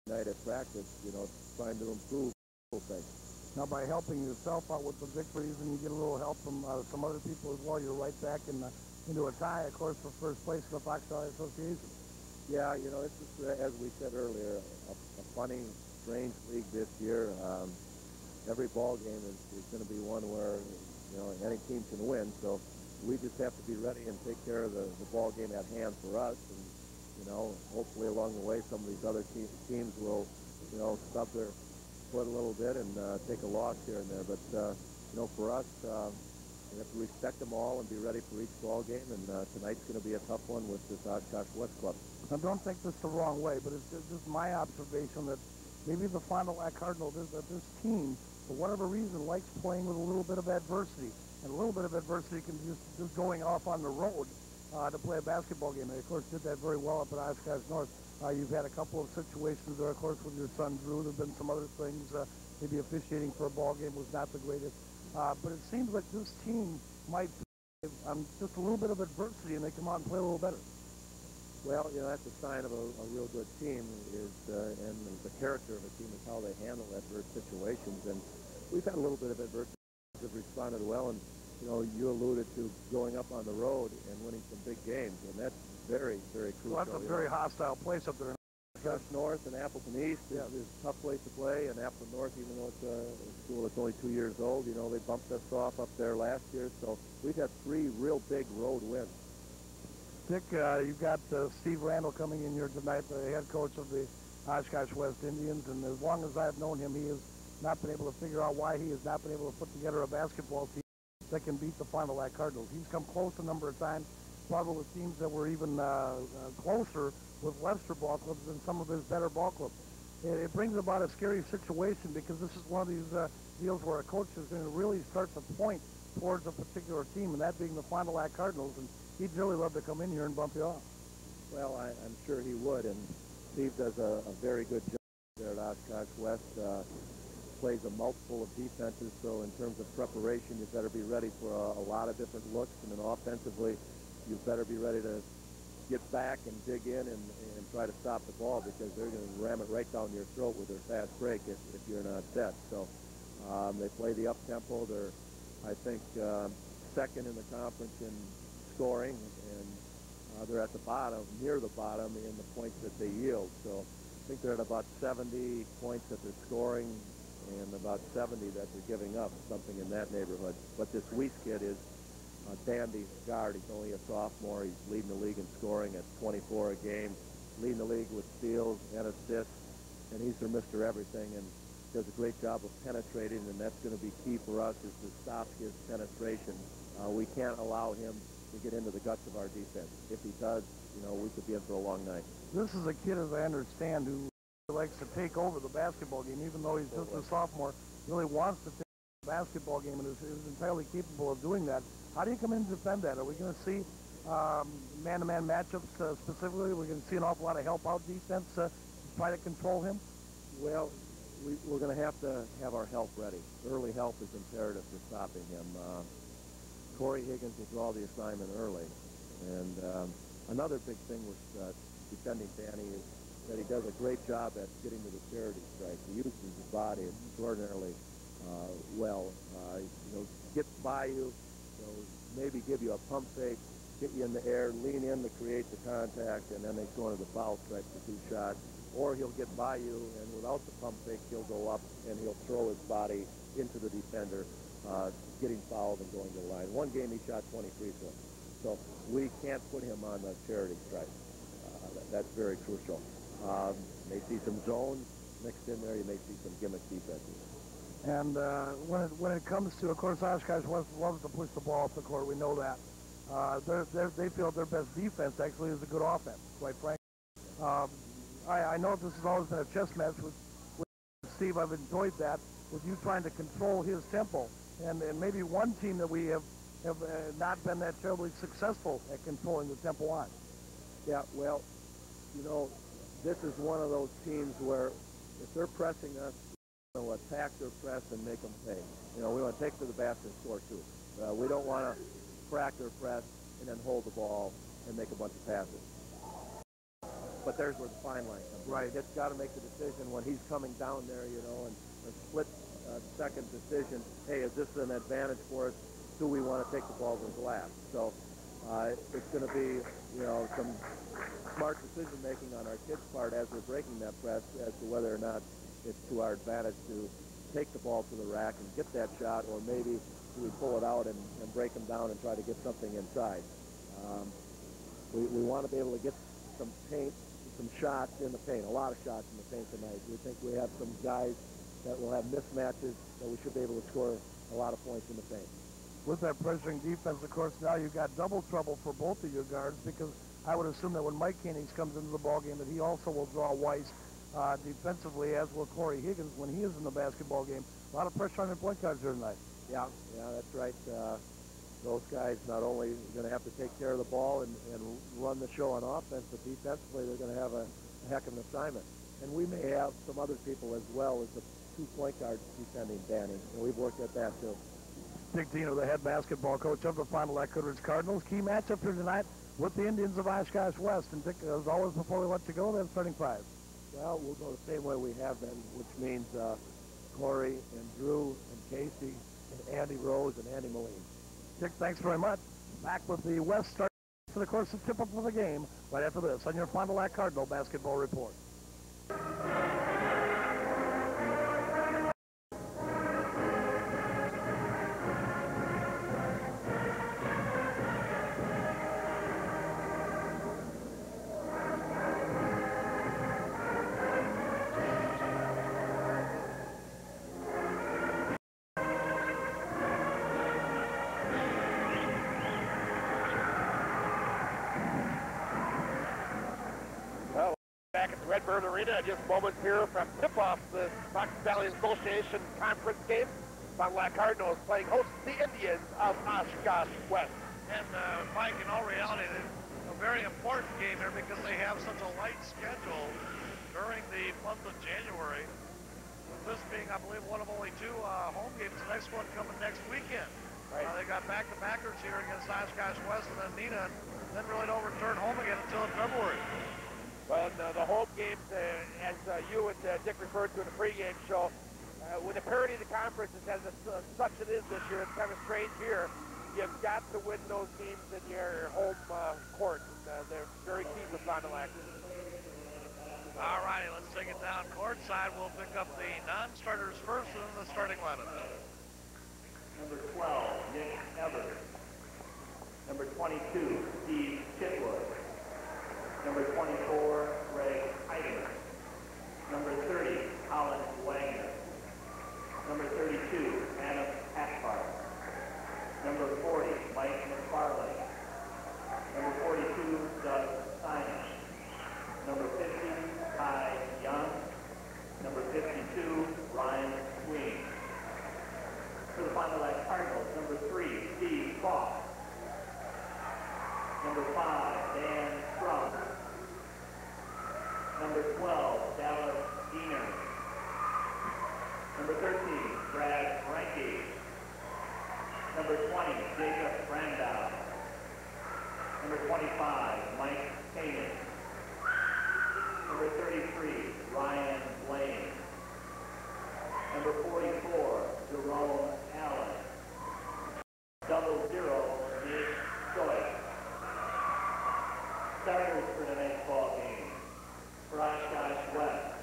night at practice, you know, trying to improve things. Now, by helping yourself out with the victories and you get a little help from some other people as well, you're right back into a tie, of course, for first place in the Fox Valley Association. Yeah, you know, this is, as we said earlier, a funny, strange league this year. Every ball game is going to be one where, you know, any team can win. So we just have to be ready and take care of the ball game at hand for us. And, you know, hopefully along the way, some of these other teams will, you know, stub their foot a little bit and take a loss here and there. But, you know, for us, we have to respect them all and be ready for each ball game. And tonight's going to be a tough one with this Oshkosh West club. Now, don't take this the wrong way, but it's just my observation that maybe the Fond du Lac Cardinals is that this team, for whatever reason, likes playing with a little bit of adversity. And a little bit of adversity can be just going off on the road to play a basketball game. And, of course, did that very well up at Oshkosh North. You've had a couple of situations there, of course, with your son, Drew. There have been some other things. Maybe officiating for a ball game was not the greatest. But it seems like this team might play on just a little bit of adversity, and they come out and play a little better. Well, you know, that's a sign of a real good team and the character of a team is how they handle adverse situations. And we've had a little bit of adversity. Have responded well, and, you know, you alluded to going up on the road and winning some big games, and that's very, very crucial. Well, that's a very hostile place up there. Oshkosh North and Appleton East is a tough place to play, and Appleton North, even though it's a school that's only 2 years old, you know, they bumped us off up there last year, so we've had 3 real big road wins. Dick, you've got Steve Randall coming in here tonight, the head coach of the Oshkosh West Indians, and as long as I've known him, he has not been able to figure out why he has not been able to put together a basketball team that can beat the Fond du Lac Cardinals. He's come close a number of times, probably with teams that were even closer with Webster ball clubs than some of his better ball clubs. It brings about a scary situation because this is one of these deals where a coach is going to really start to point towards a particular team, and that being the Fond du Lac Cardinals, and he'd really love to come in here and bump you off. Well, I'm sure he would, and Steve does a very good job there at Oshkosh West. Plays a multiple of defenses, so in terms of preparation, you better be ready for a lot of different looks, and then offensively, you better be ready to get back and dig in and try to stop the ball because they're going to ram it right down your throat with their fast break if you're not set. So they play the up-tempo. They're, I think, second in the conference in scoring, and they're at the bottom, near the bottom in the points that they yield. So I think they're at about 70 points that they're scoring and about 70 that they're giving up, something in that neighborhood. But this Weiss kid is a dandy guard. He's only a sophomore. He's leading the league in scoring at 24 a game, leading the league with steals and assists, and he's their Mr. Everything and does a great job of penetrating, and that's going to be key for us is to stop his penetration. We can't allow him to get into the guts of our defense. If he does, you know, we could be in for a long night. This is a kid, as I understand, who likes to take over the basketball game, even though he's just a sophomore, really wants to take the basketball game and is entirely capable of doing that. How do you come in and defend that? Are we going to see man-to-man matchups specifically? We're going to see an awful lot of help-out defense to try to control him? Well, we're going to have our help ready. Early help is imperative for stopping him. Corey Higgins will draw the assignment early. And another big thing with defending Danny is that he does a great job at getting to the charity strike. He uses his body extraordinarily well. You know, gets by you, maybe give you a pump fake, get you in the air, lean in to create the contact, and then they go into the foul stretch for 2 shots. Or he'll get by you, and without the pump fake, he'll go up and he'll throw his body into the defender, getting fouled and going to the line. One game he shot 20 free throws. So we can't put him on the charity strike. That's very crucial. You may see some zones mixed in there. You may see some gimmick defenses. And when it comes to, of course, Oshkosh West loves to push the ball up the court. We know that. They feel their best defense actually is a good offense, quite frankly. I know this has always been a chess match with Steve. I've enjoyed that, with you trying to control his tempo. And maybe one team that we have not been that terribly successful at controlling the tempo on. Yeah, well, you know, this is one of those teams where if they're pressing us, we'll attack their press and make them pay. You know, we want to take to the basket and score too. We don't want to crack their press and then hold the ball and make a bunch of passes. but there's where the fine line comes in. Right. It's got to make the decision when he's coming down there, you know, and a split second decision. Hey, is this an advantage for us? Do we want to take the ball to the glass? So it's going to be, you know, some smart decision making on our kids' part as we're breaking that press as to whether or not it's to our advantage to take the ball to the rack and get that shot, or maybe we pull it out and break them down and try to get something inside. We want to be able to get some paint, some shots in the paint, a lot of shots in the paint tonight. We think we have some guys that will have mismatches that we should be able to score a lot of points in the paint. With that pressuring defense, of course, now you've got double trouble for both of your guards, because I would assume that when Mike Koenig's comes into the ballgame that he also will draw Weiss defensively, as will Corey Higgins when he is in the basketball game. A lot of pressure on your point guards here tonight. Yeah, that's right. Those guys not only are going to have to take care of the ball and run the show on offense, but defensively they're going to have a heck of an assignment. And we may have some other people as well as the 2 point guards defending Danny, and we've worked at that too. Dick Dino, the head basketball coach of the Fond du Lac Goodrich Cardinals. Key matchup here tonight with the Indians of Oshkosh West. And Dick, as always, before we let you go, then starting five. Well, we'll go the same way we have been, which means Corey and Drew and Casey and Andy Rose and Andy Moline. Dick, thanks very much. Back with the West start, and of course the tip-up of the game right after this on your Fond du Lac Cardinal Basketball Report. Arena, just moments here from tip-off the Fox Valley Association Conference game. Fond du Lac Cardinals playing host to the Indians of Oshkosh West. And Mike, in all reality, it's a very important game here because they have such a light schedule during the month of January. This being, I believe, one of only 2 home games. The next one coming next weekend. Right. They got back-to-backers here against Oshkosh West and then Neenah, and then really don't return home again until in February. Well, the home games, as you and Dick referred to in the pregame show, with the parity of the conferences as such it is this year, it's kind of a strange year. You've got to win those games in your home court. They're very key for Fond du Lac. All righty, let's take it down courtside. We'll pick up the non-starters first and then the starting lineup. Number 12, Nick Evers. Number 22, Steve Chitwood. Number 24, Greg Heider. Number 30, Colin Wagner. Number 32, Adam Ackbar. Number 40, Mike McFarlane. Number 42, Doug Simon. Number 50, Ty Young. Number 52, Ryan Sween. For the Fond du Lac Cardinals, number 3, Steve Fox. Number 5, Dan Strum. Number 12, Dallas Diener. Number 13, Brad Franke. Number 20, Jacob Brandow. Number 25, Mike Koenig. Number 33, Ryan Blaine. Number 44, Jerome Allen. 00, Nick Stoy. Starters for tonight's ball game. For Oshkosh West.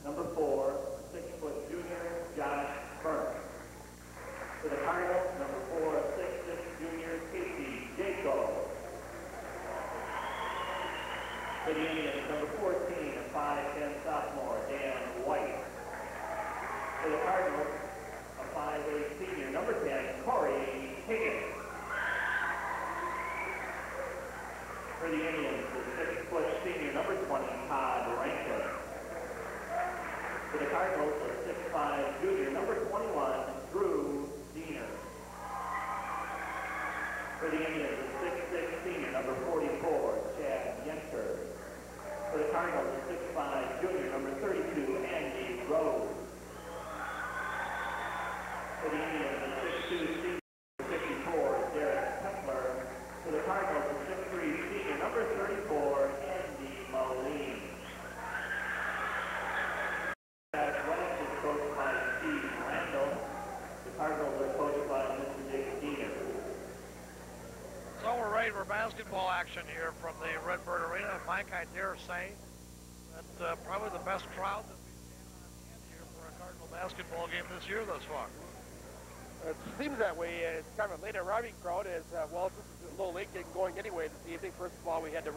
Number 4, 6-foot junior, Josh Burke. For the Cardinals, number 4, 6'6" junior, Casey Jaco. For the Indians, number 14, 5'10" sophomore, Dan White. For the Cardinals, a 5'8" senior, number 10, Corey Higgins. For the Indians, the 6-foot senior, number 20, Todd Rankin. For the Cardinals, the 6'5" junior, number 21, Drew Diener. For the Indians, the 6'6" senior, number 44, Chad Yenter. For the Cardinals, the 6'5" junior, number 32, Andy Rose. For the Indians, the 6'2" senior, number 54, Derek Templer. For the Cardinals, the 6'3" senior, number 34, Andy River basketball action here from the Redbird Arena. Mike, I dare say that probably the best crowd that we've had on hand here for a Cardinal basketball game this year thus far. It seems that way. It's kind of a late arriving crowd as, well, this is a little late getting going anyway this evening. First of all, we had a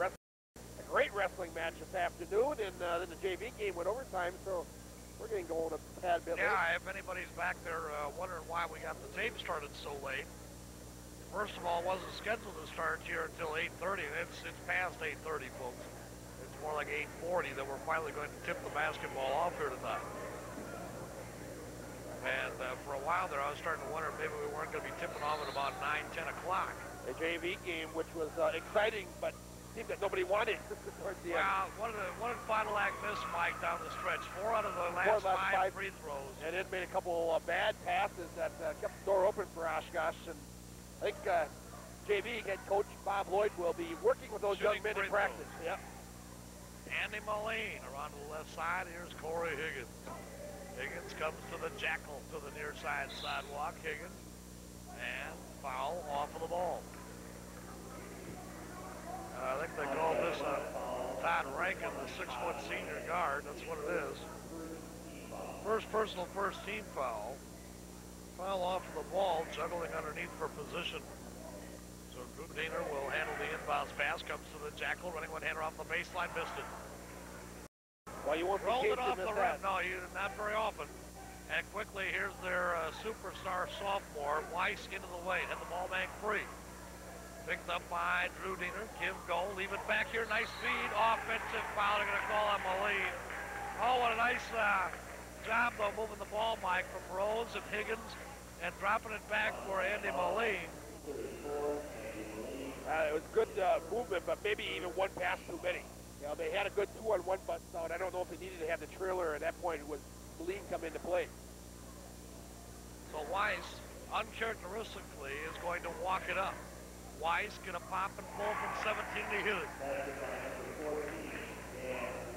great wrestling match this afternoon, and then the JV game went overtime, so we're getting going a tad bit late. Yeah, if anybody's back there wondering why we got the tape started so late, first of all, it wasn't scheduled to start here until 8:30, and it's past 8:30, folks. It's more like 8:40 that we're finally going to tip the basketball off here tonight. And for a while there, I was starting to wonder if maybe we weren't going to be tipping off at about 9, 10 o'clock. The JV game, which was exciting, but seemed that nobody wanted towards the end. Well, one final act missed, Mike, down the stretch. 4 out of the last five free throws. And it made a couple bad passes that kept the door open for Oshkosh. And I think JV head coach Bob Lloyd will be working with those young men in practice. Yep. Andy Moline around to the left side. Here's Corey Higgins. Higgins comes to the jackal to the near side sidewalk. Higgins. And foul off of the ball. I think they call this Todd Rankin, the 6-foot senior guard. That's what it is. First personal, first team foul. Foul off of the ball, juggling underneath for position. So Drew Diener will handle the inbounds pass. Comes to the jackal, running one-hander off the baseline, missed it. Well, you won't rolled it off the rim. No, not very often. And quickly, here's their superstar sophomore, Weiss, into the lane, and the ball bank free. Picked up by Drew Diener. Give go, leave it back here. Nice feed, offensive foul. They're going to call on Moline. Oh, what a nice job, though, moving the ball, Mike, from Rose and Higgins and dropping it back for Andy Moline. It was good movement, but maybe even one pass too many. You know, they had a good 2-on-1 bust out. I don't know if they needed to have the trailer at that point with Moline come into play. So Weiss, uncharacteristically, is going to walk it up. Weiss going to pop and pull from 17 to Hewlett.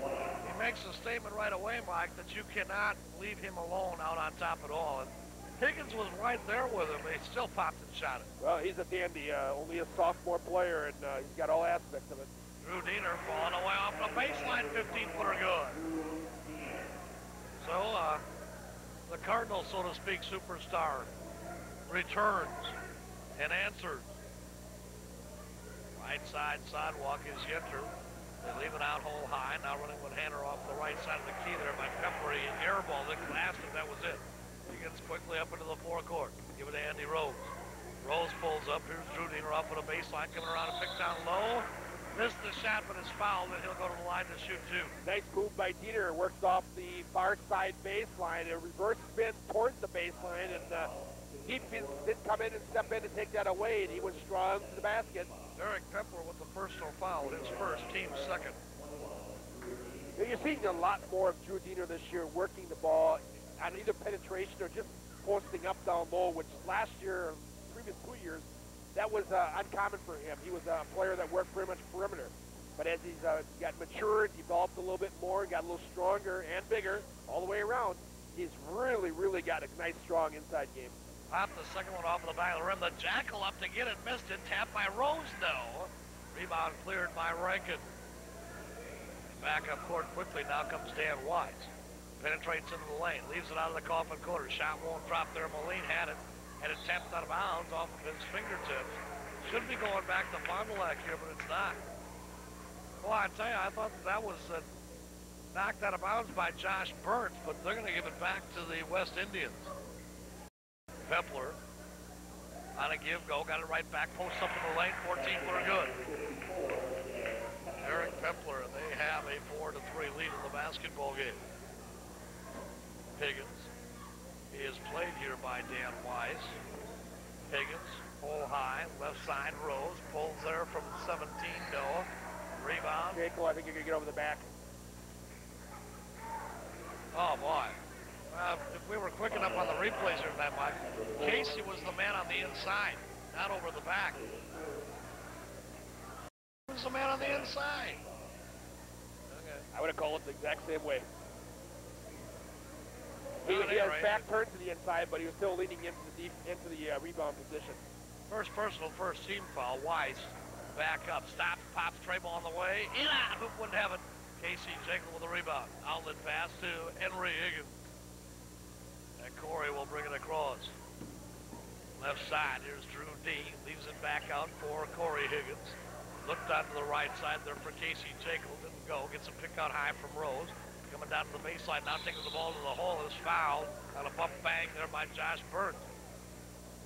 He makes a statement right away, Mike, that you cannot leave him alone out on top at all. And Higgins was right there with him, but he still popped and shot it. Well, he's a dandy, only a sophomore player, and he's got all aspects of it. Drew Diener falling away off the baseline, 15-footer good. So, the Cardinal, so to speak, superstar returns and answers. Right side sidewalk is Yenter. They leave it out hole high. Now running one-hander off the right side of the key there by Peppery. And airball that glassed him. That was it. He gets quickly up into the forecourt. Give it to Andy Rose. Rose pulls up. Here's Drew Diener off with a baseline. Coming around and pick down low. Missed the shot, but it's fouled, and he'll go to the line to shoot two. Nice move by Diener. Works off the far side baseline. A reverse spin towards the baseline, and he didn't come in and step in to take that away, and he was strong to the basket. Derek Pepler with the personal foul, his first, team second. You're seeing a lot more of Drew Diener this year working the ball on either penetration or just posting up down low, which last year, previous 2 years, that was uncommon for him. He was a player that worked pretty much perimeter. But as he's got matured, developed a little bit more, got a little stronger and bigger all the way around, he's really, really got a nice, strong inside game. Popped the second one off of the back of the rim. The jackal up to get it, missed it. Tapped by Rose, no. Rebound cleared by Rankin. Back up court quickly. Now comes Dan Wise. Penetrates into the lane. Leaves it out of the coffin corner. Shot won't drop there. Moline had it. And it tapped out of bounds off of his fingertips. Should be going back to Fond du Lac here, but it's not. Well, I tell you, I thought that was knocked out of bounds by Josh Burns, but they're going to give it back to the West Indians. Pepler on a give-go, got it right back, post up in the lane, 14-footer good. Eric Pepler, and they have a 4-3 lead in the basketball game. Higgins. He is played here by Dan Wise. Higgins, pull high, left side, Rose, pulls there from 17, Noah. Rebound. Jacob, I think you're going to get over the back. Oh, boy. If we were quick enough on the replays here tonight, Mike, Casey was the man on the inside, not over the back. He was the man on the inside. Okay. I would have called it the exact same way. He had his back turned to the inside, but he was still leaning into the rebound position. First personal, first team foul. Weiss back up, stops, pops, tray ball on the way. Eli, Hoop wouldn't have it. Casey Jekyll with a rebound. Outlet pass to Henry Higgins. And Corey will bring it across. Left side, here's Drew D. Leaves it back out for Corey Higgins. Looked onto the right side there for Casey Jekyll. Didn't go. Gets a pick out high from Rose. Coming down to the baseline now, taking the ball to the hole. Is fouled on a bump bang there by Josh Burnt.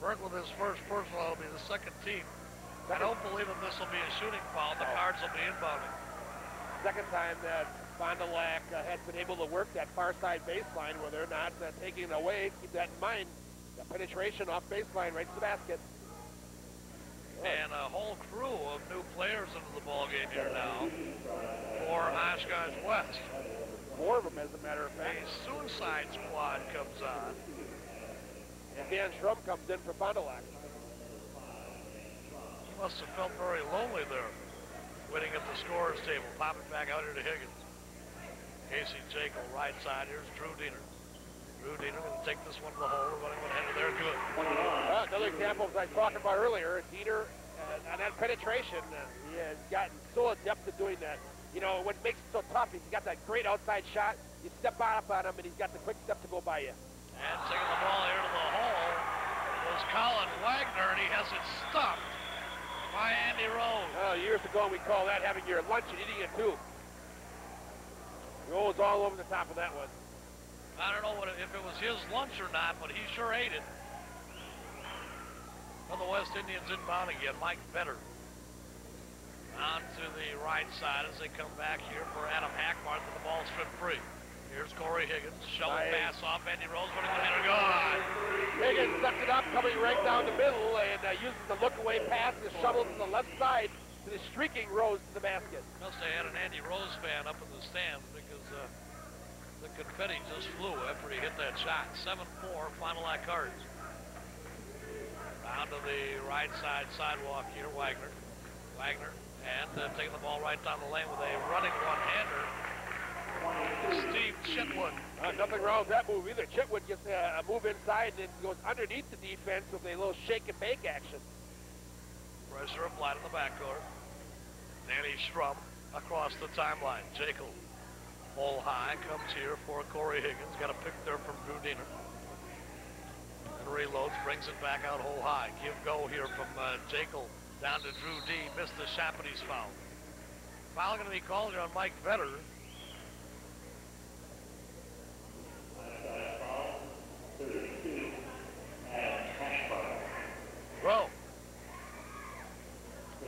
Burnt with his first personal. It'll be the second team. I don't believe that this will be a shooting foul. The Cards will be inbounding. Second time that Fond du Lac has been able to work that far side baseline where they're not taking it away. Keep that in mind. The penetration off baseline right to the basket. And a whole crew of new players into the ball game here now for Oshkosh West. 4 of them, as a matter of fact. A suicide squad comes on. And Dan Schrum comes in for Fond du Lac. He must have felt very lonely there, waiting at the scorer's table. Pop it back out here to Higgins. Casey Jekyll, right side. Here's Drew Diener. Drew Diener going to take this one to the hole. Running one header there, good. Another example, as I was talking about earlier, Diener, on that penetration, he has gotten so adept at doing that. You know, what makes it so tough is he's got that great outside shot. You step up on him, and he's got the quick step to go by you. And taking the ball here to the hole was Colin Wagner, and he has it stuffed by Andy Rose. Years ago, we call that having your lunch and eating it too. Rose all over the top of that one. I don't know if it was his lunch or not, but he sure ate it. Well, the West Indians inbound again. Mike Vetter on to the right side as they come back here for Adam Hackmart, and the ball's stripped free. Here's Corey Higgins. Shovel pass off Andy Rose. Running one hitter. Good. Higgins sucks it up, coming right down the middle, and uses the look-away pass to shovel to the left side to the streaking Rose to the basket. Must have had an Andy Rose fan up in the stands because the confetti just flew after he hit that shot. 7-4, Fond du Lac Cards. Down to the right side sidewalk here, Wagner. And taking the ball right down the lane with a running one-hander. Steve Chitwood. Nothing wrong with that move either. Chitwood gets a move inside and then goes underneath the defense with a little shake and bake action. Pressure applied in the backcourt. Danny Schrum across the timeline. Jekyll, hole high, comes here for Corey Higgins. Got a pick there from Drew Diener. And reloads, brings it back out hole high. Give go here from Jekyll down to Drew D. Missed the shot, but he's fouled. Foul going to be called here on Mike Vetter. Well,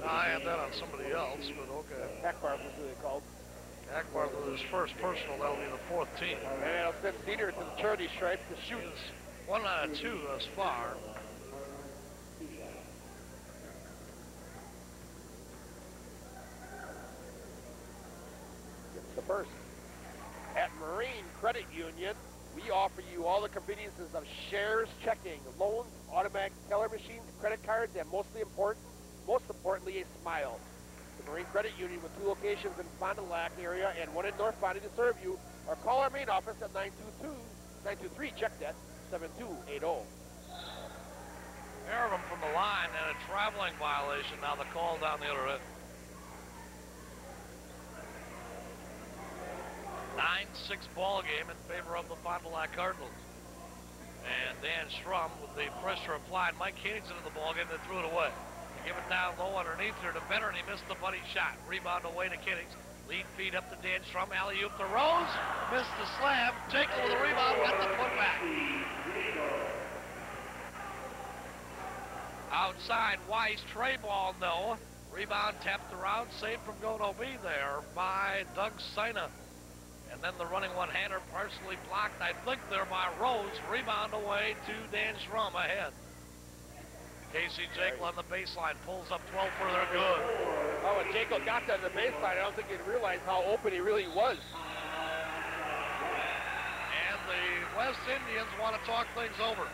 I had that on somebody else, but okay. Hackbarth is what they called. Hackbarth with his first personal, that'll be the 4th team. And it'll send Diener to the charity stripe to shoot. He's 1 out of 2 thus far. The first. At Marine Credit Union, we offer you all the conveniences of shares checking, loans, automatic teller machines, credit cards, and most importantly, a smile. The Marine Credit Union with 2 locations in Fond du Lac area and 1 in North Fondy to serve you, or call our main office at 923, check that, 7280. Pair of them from the line and a traveling violation. Now the call down the other end. 9-6 ball game in favor of the Fond du Lac Cardinals. And Dan Schrum with the pressure applied. Mike Koenig's into the ball game, they threw it away. They give it down low underneath there to Benner, and he missed the buddy shot. Rebound away to Koenig. Lead feed up to Dan Schrum. Alley-oop to Rose. Missed the slam. Jekyll with a rebound, got the putback. Outside, Weiss, tray ball, no. Rebound tapped around, saved from going OB there by Doug Sina. And then the running one-hander partially blocked, I think, there by Rose. Rebound away to Dan Schrum ahead. Casey Jekyll on the baseline, pulls up 12 further, good. Oh, when Jekyll got that on the baseline, I don't think he realized how open he really was. And the West Indians want to talk things over.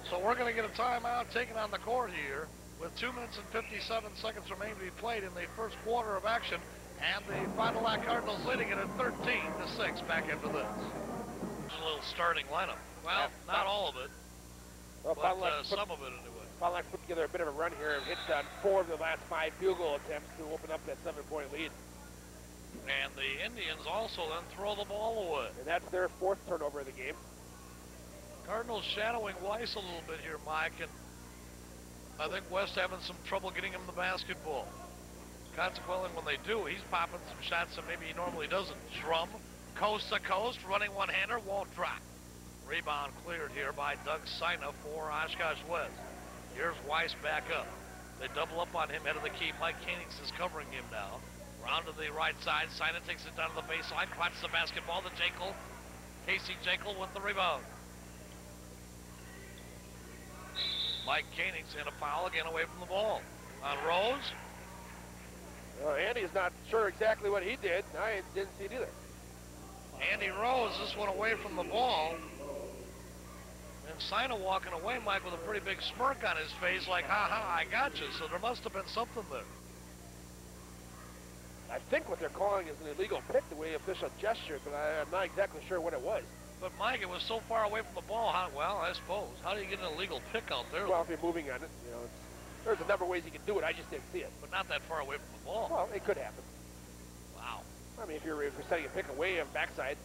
So we're going to get a timeout taken on the court here, with 2 minutes and 57 seconds remain to be played in the first quarter of action, and the Fond du Lac Cardinals leading it at 13-6 back into this. A little starting lineup. Well, not all of it. Well, but some of it anyway. Fond du Lac put together a bit of a run here and hit on 4 of the last 5 field goal attempts to open up that 7-point lead. And the Indians also then throw the ball away. And that's their 4th turnover of the game. Cardinals shadowing Weiss a little bit here, Mike, and I think West having some trouble getting him the basketball. Consequently, when they do, he's popping some shots that maybe he normally doesn't. Schrum, coast to coast, running one-hander, won't drop. Rebound cleared here by Doug Sina for Oshkosh West. Here's Weiss back up. They double up on him, head of the key. Mike Koenigs is covering him now. Round to the right side, Sina takes it down to the baseline, crotches the basketball to Jekyll. Casey Jekyll with the rebound. Mike Koenigs in a foul again away from the ball. On Rose. Andy's not sure exactly what he did. I didn't see it either. Andy Rose, this one away from the ball. And Sina walking away, Mike, with a pretty big smirk on his face, like, ha-ha, I got you. So there must have been something there. I think what they're calling is an illegal pick, the way the official gestured, but I'm not exactly sure what it was. But, Mike, it was so far away from the ball. Well, I suppose. How do you get an illegal pick out there? Well, if you're moving on it, you know, there's a number of ways you can do it. I just didn't see it. But not that far away from the ball. Well, it could happen. Wow. I mean, if you're setting a pick away on backside.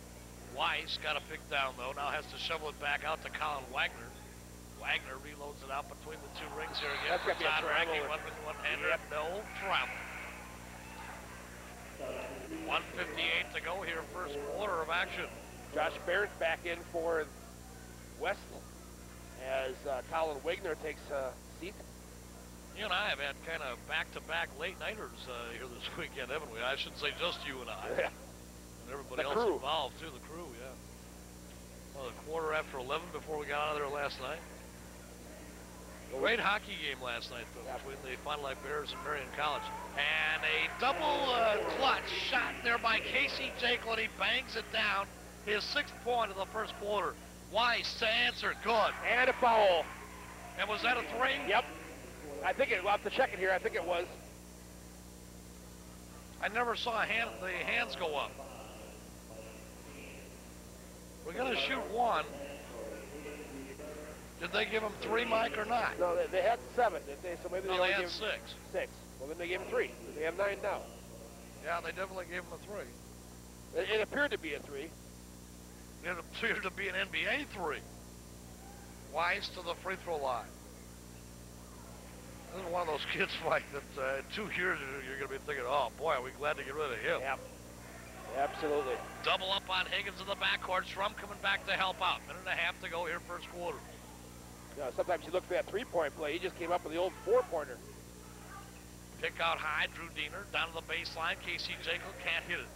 Weiss got a pick down, though. Now has to shovel it back out to Colin Wagner. Wagner reloads it out between the 2 rings here again. That's got to be a travel. One-hander. Yep. No travel. 1:58 to go here, first quarter of action. Josh Barrett's back in for West as Colin Wagner takes a seat. You and I have had kind of back-to-back late-nighters here this weekend, haven't we? I shouldn't say just you and I. Yeah. And everybody else involved, too. The crew, yeah. Well, the quarter after 11 before we got out of there last night. Great hockey game last night, though, between the Fond du Lac Bears and Marion College. And a double clutch shot there by Casey Jekyll, and he bangs it down. His 6th point of the first quarter. Weiss to answer. Good. And a foul. And was that a 3? Yep. I think we'll have to check it here. I think it was. I never saw the hands go up. We're going to shoot 1. Did they give him 3, Mike, or not? No, they had 7, didn't they? So maybe they only had gave 6. 6. Well, then they gave him 3. They have 9 now. Yeah, they definitely gave him a 3. It appeared to be a 3. It appeared to be an NBA 3. Weiss to the free throw line. This is one of those kids, Mike, that in 2 years you're going to be thinking, oh, boy, are we glad to get rid of him. Yep. Absolutely. Double up on Higgins in the backcourt. Schrum coming back to help out. 1.5 minutes to go here, first quarter. You know, sometimes you look for that 3-point play. He just came up with the old 4-pointer. Pick out high, Drew Diener down to the baseline. Casey Jekyll can't hit it.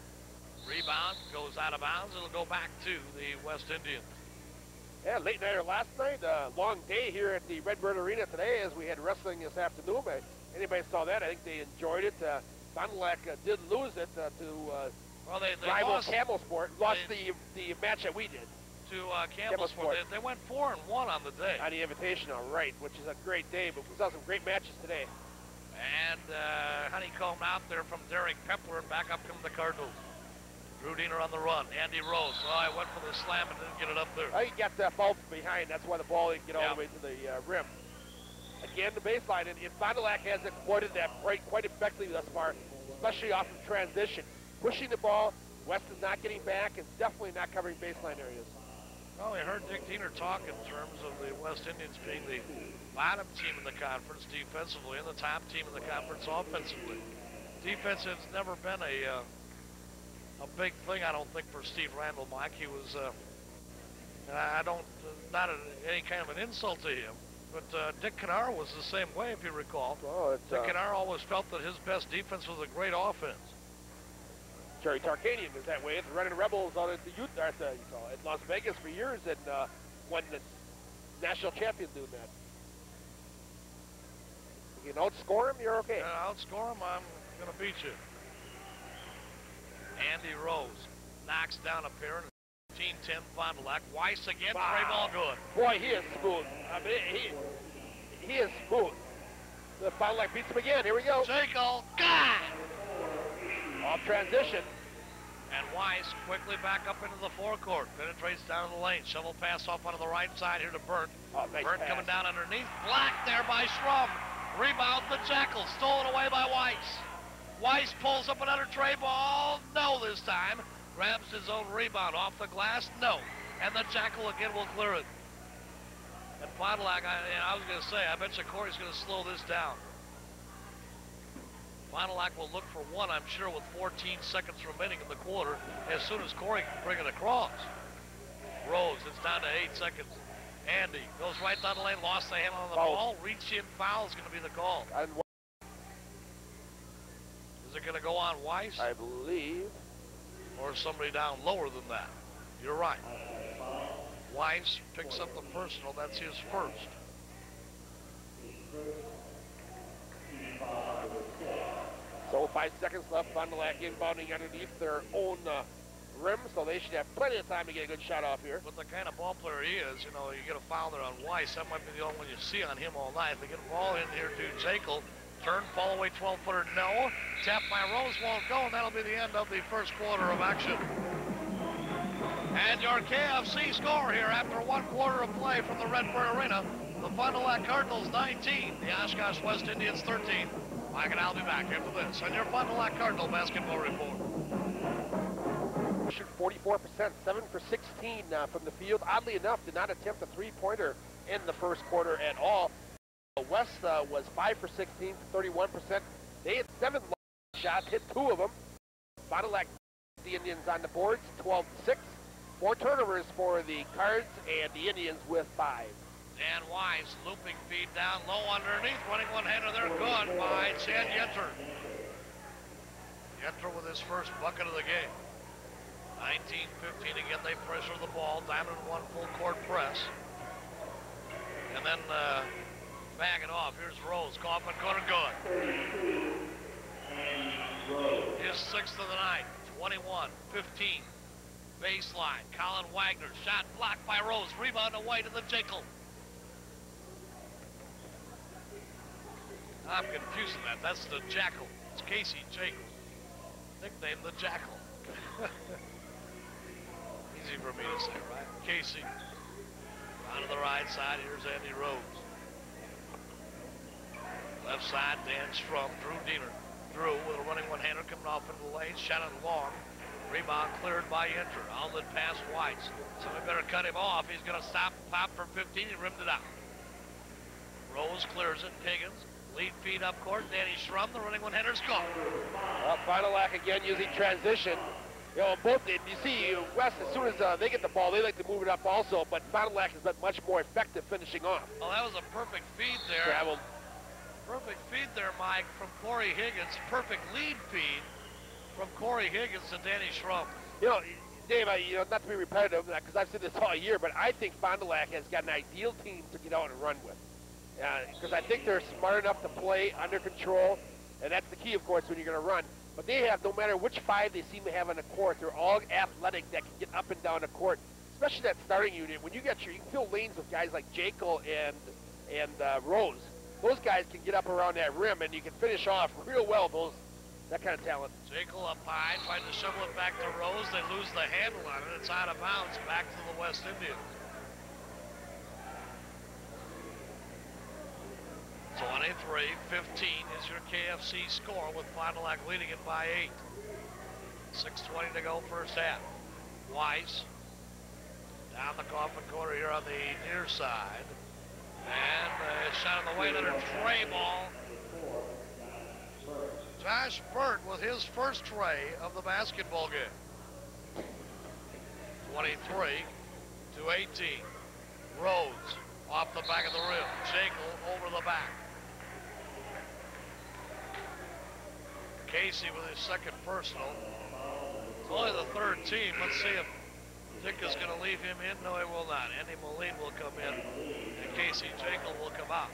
Rebound goes out of bounds. It'll go back to the West Indians. Yeah, late nighter last night. Long day here at the Redbird Arena today as we had wrestling this afternoon. Anybody saw that? I think they enjoyed it. Fond du Lac did lose it to well, they rival lost, Camel Sport. Lost the match that we did. To Camel Sport. They went 4-1 on the day. On the Invitational, right, which is a great day. But we saw some great matches today. And honeycomb out there from Derek Pepler, and back up come the Cardinals. Drew Diener on the run. Andy Rose. Well, I went for the slam and didn't get it up there. He got that ball from behind. That's why the ball didn't get all the way to the rim. Again, the baseline, and Fond du Lac has exploited that quite effectively thus far, especially off of transition. Pushing the ball, West is not getting back, and definitely not covering baseline areas. Well, we heard Dick Diener talk in terms of the West Indians being the bottom team in the conference defensively and the top team in the conference offensively. Defense has never been a big thing, I don't think, for Steve Randall, Mike. He was, not any kind of an insult to him, but Dick Kennard was the same way, if you recall. Oh, Dick Kennard always felt that his best defense was a great offense. Jerry Tarkanian is that way. The Running Rebels out at at Las Vegas for years and won the national champion doing that. You can outscore him, you're okay. Outscore him, I'm going to beat you. Andy Rose knocks down a pair. 15-10 Fond du Lac. Weiss again. Wow. Play ball good. Boy, he is smooth. I mean, he is smooth. The Fond du Lac beats him again. Here we go. Jekyll. God! Off transition. And Weiss quickly back up into the forecourt. Penetrates down the lane. Shovel pass off onto the right side here to Burnt. Nice Burnt pass. coming down underneath. Blocked there by Schrum. Rebound the Jackal. Stolen away by Weiss. Weiss pulls up another tray ball. No this time. Grabs his own rebound off the glass. No. And the Jackal again will clear it. And Fond du Lac, I was going to say, I bet you Corey's going to slow this down. Fond du Lac will look for one, I'm sure, with 14 seconds remaining in the quarter, as soon as Corey can bring it across. Rose, it's down to 8 seconds. Andy goes right down the lane, lost the handle on the ball. Reach in foul is going to be the call. Is it going to go on Weiss? I believe. Or somebody down lower than that? You're right. Weiss picks up the personal. That's his first. So 5 seconds left. Fond du Lac inbounding underneath their own rim, so they should have plenty of time to get a good shot off here. But the kind of ball player he is, you know, you get a foul there on Weiss. That might be the only one you see on him all night. They get a ball in here to Jekyll. Turn, fall away 12-footer, no. Tap by Rose won't go, and that'll be the end of the first quarter of action. And your KFC score here after 1 quarter of play from the Redbird Arena. The Fond du Lac Cardinals 19, the Oshkosh West Indians 13. Mike and I'll be back after this on your Fond du Lac Cardinal basketball report. Shoot 44%, 7 for 16 from the field. Oddly enough, did not attempt a three-pointer in the first quarter at all. West was 5 for 16, 31%. They had 7 shots, hit 2 of them. Fond du Lac, the Indians on the boards, 12-6. 4 turnovers for the Cards and the Indians with 5. Dan Weiss looping feed down low underneath, running one-hander there, good by Chad Yenter. Yenter with his first bucket of the game. 19-15 again, they pressure the ball, Diamond 1 full court press. And then bag it off, here's Rose, Kaufman corner, good. His 6th of the night, 21-15. Baseline, Colin Wagner, shot blocked by Rose, rebound away to the Jekyll. I'm confusing that. That's the Jackal. It's Casey Jekyll. Nicknamed the Jackal. Easy for me to say, right? Casey. Down to the right side, here's Andy Rose. Left side, Dan Strum, Drew Diener. Drew with a running one-hander coming off into the lane, shot it long. Rebound cleared by Inter. Outlet pass Weiss. So we better cut him off. He's going to stop, pop for 15. He rimmed it out. Rose clears it. Higgins. Lead feed up court. Danny Schrum, the running one-hander's gone. Well, Fond du Lac again using transition. You know, both, you see, West, as soon as they get the ball, they like to move it up also, but Fond du Lac has been much more effective finishing off. Oh, that was a perfect feed there. Traveled. Perfect feed there, Mike, from Corey Higgins. Perfect lead feed from Corey Higgins to Danny Schrum. You know, Dave, not to be repetitive, because I've said this all year, but I think Fond du Lac has got an ideal team to get out and run with. Because I think they're smart enough to play under control, and that's the key, of course, when you're going to run. But they have, no matter which 5 they seem to have on the court, they're all athletic that can get up and down the court, especially that starting unit. When you can fill lanes with guys like Jekyll and Rose. Those guys can get up around that rim, and you can finish off real well that kind of talent. Jekyll up high, trying to shovel it back to Rose. They lose the handle on it. It's out of bounds, back to the West Indians. 23-15 is your KFC score, with Fond du Lac leading it by 8. 6:20 to go first half. Weiss down the Kaufman corner here on the near side. And shot on the way, another tray ball. Josh Burt with his first tray of the basketball game. 23-18. Rose off the back of the rim. Jekyll over the back. Casey with his second personal. It's only the 3rd team. Let's see if Dick is going to leave him in. No, he will not. Andy Moline will come in, and Casey Jekyll will come out.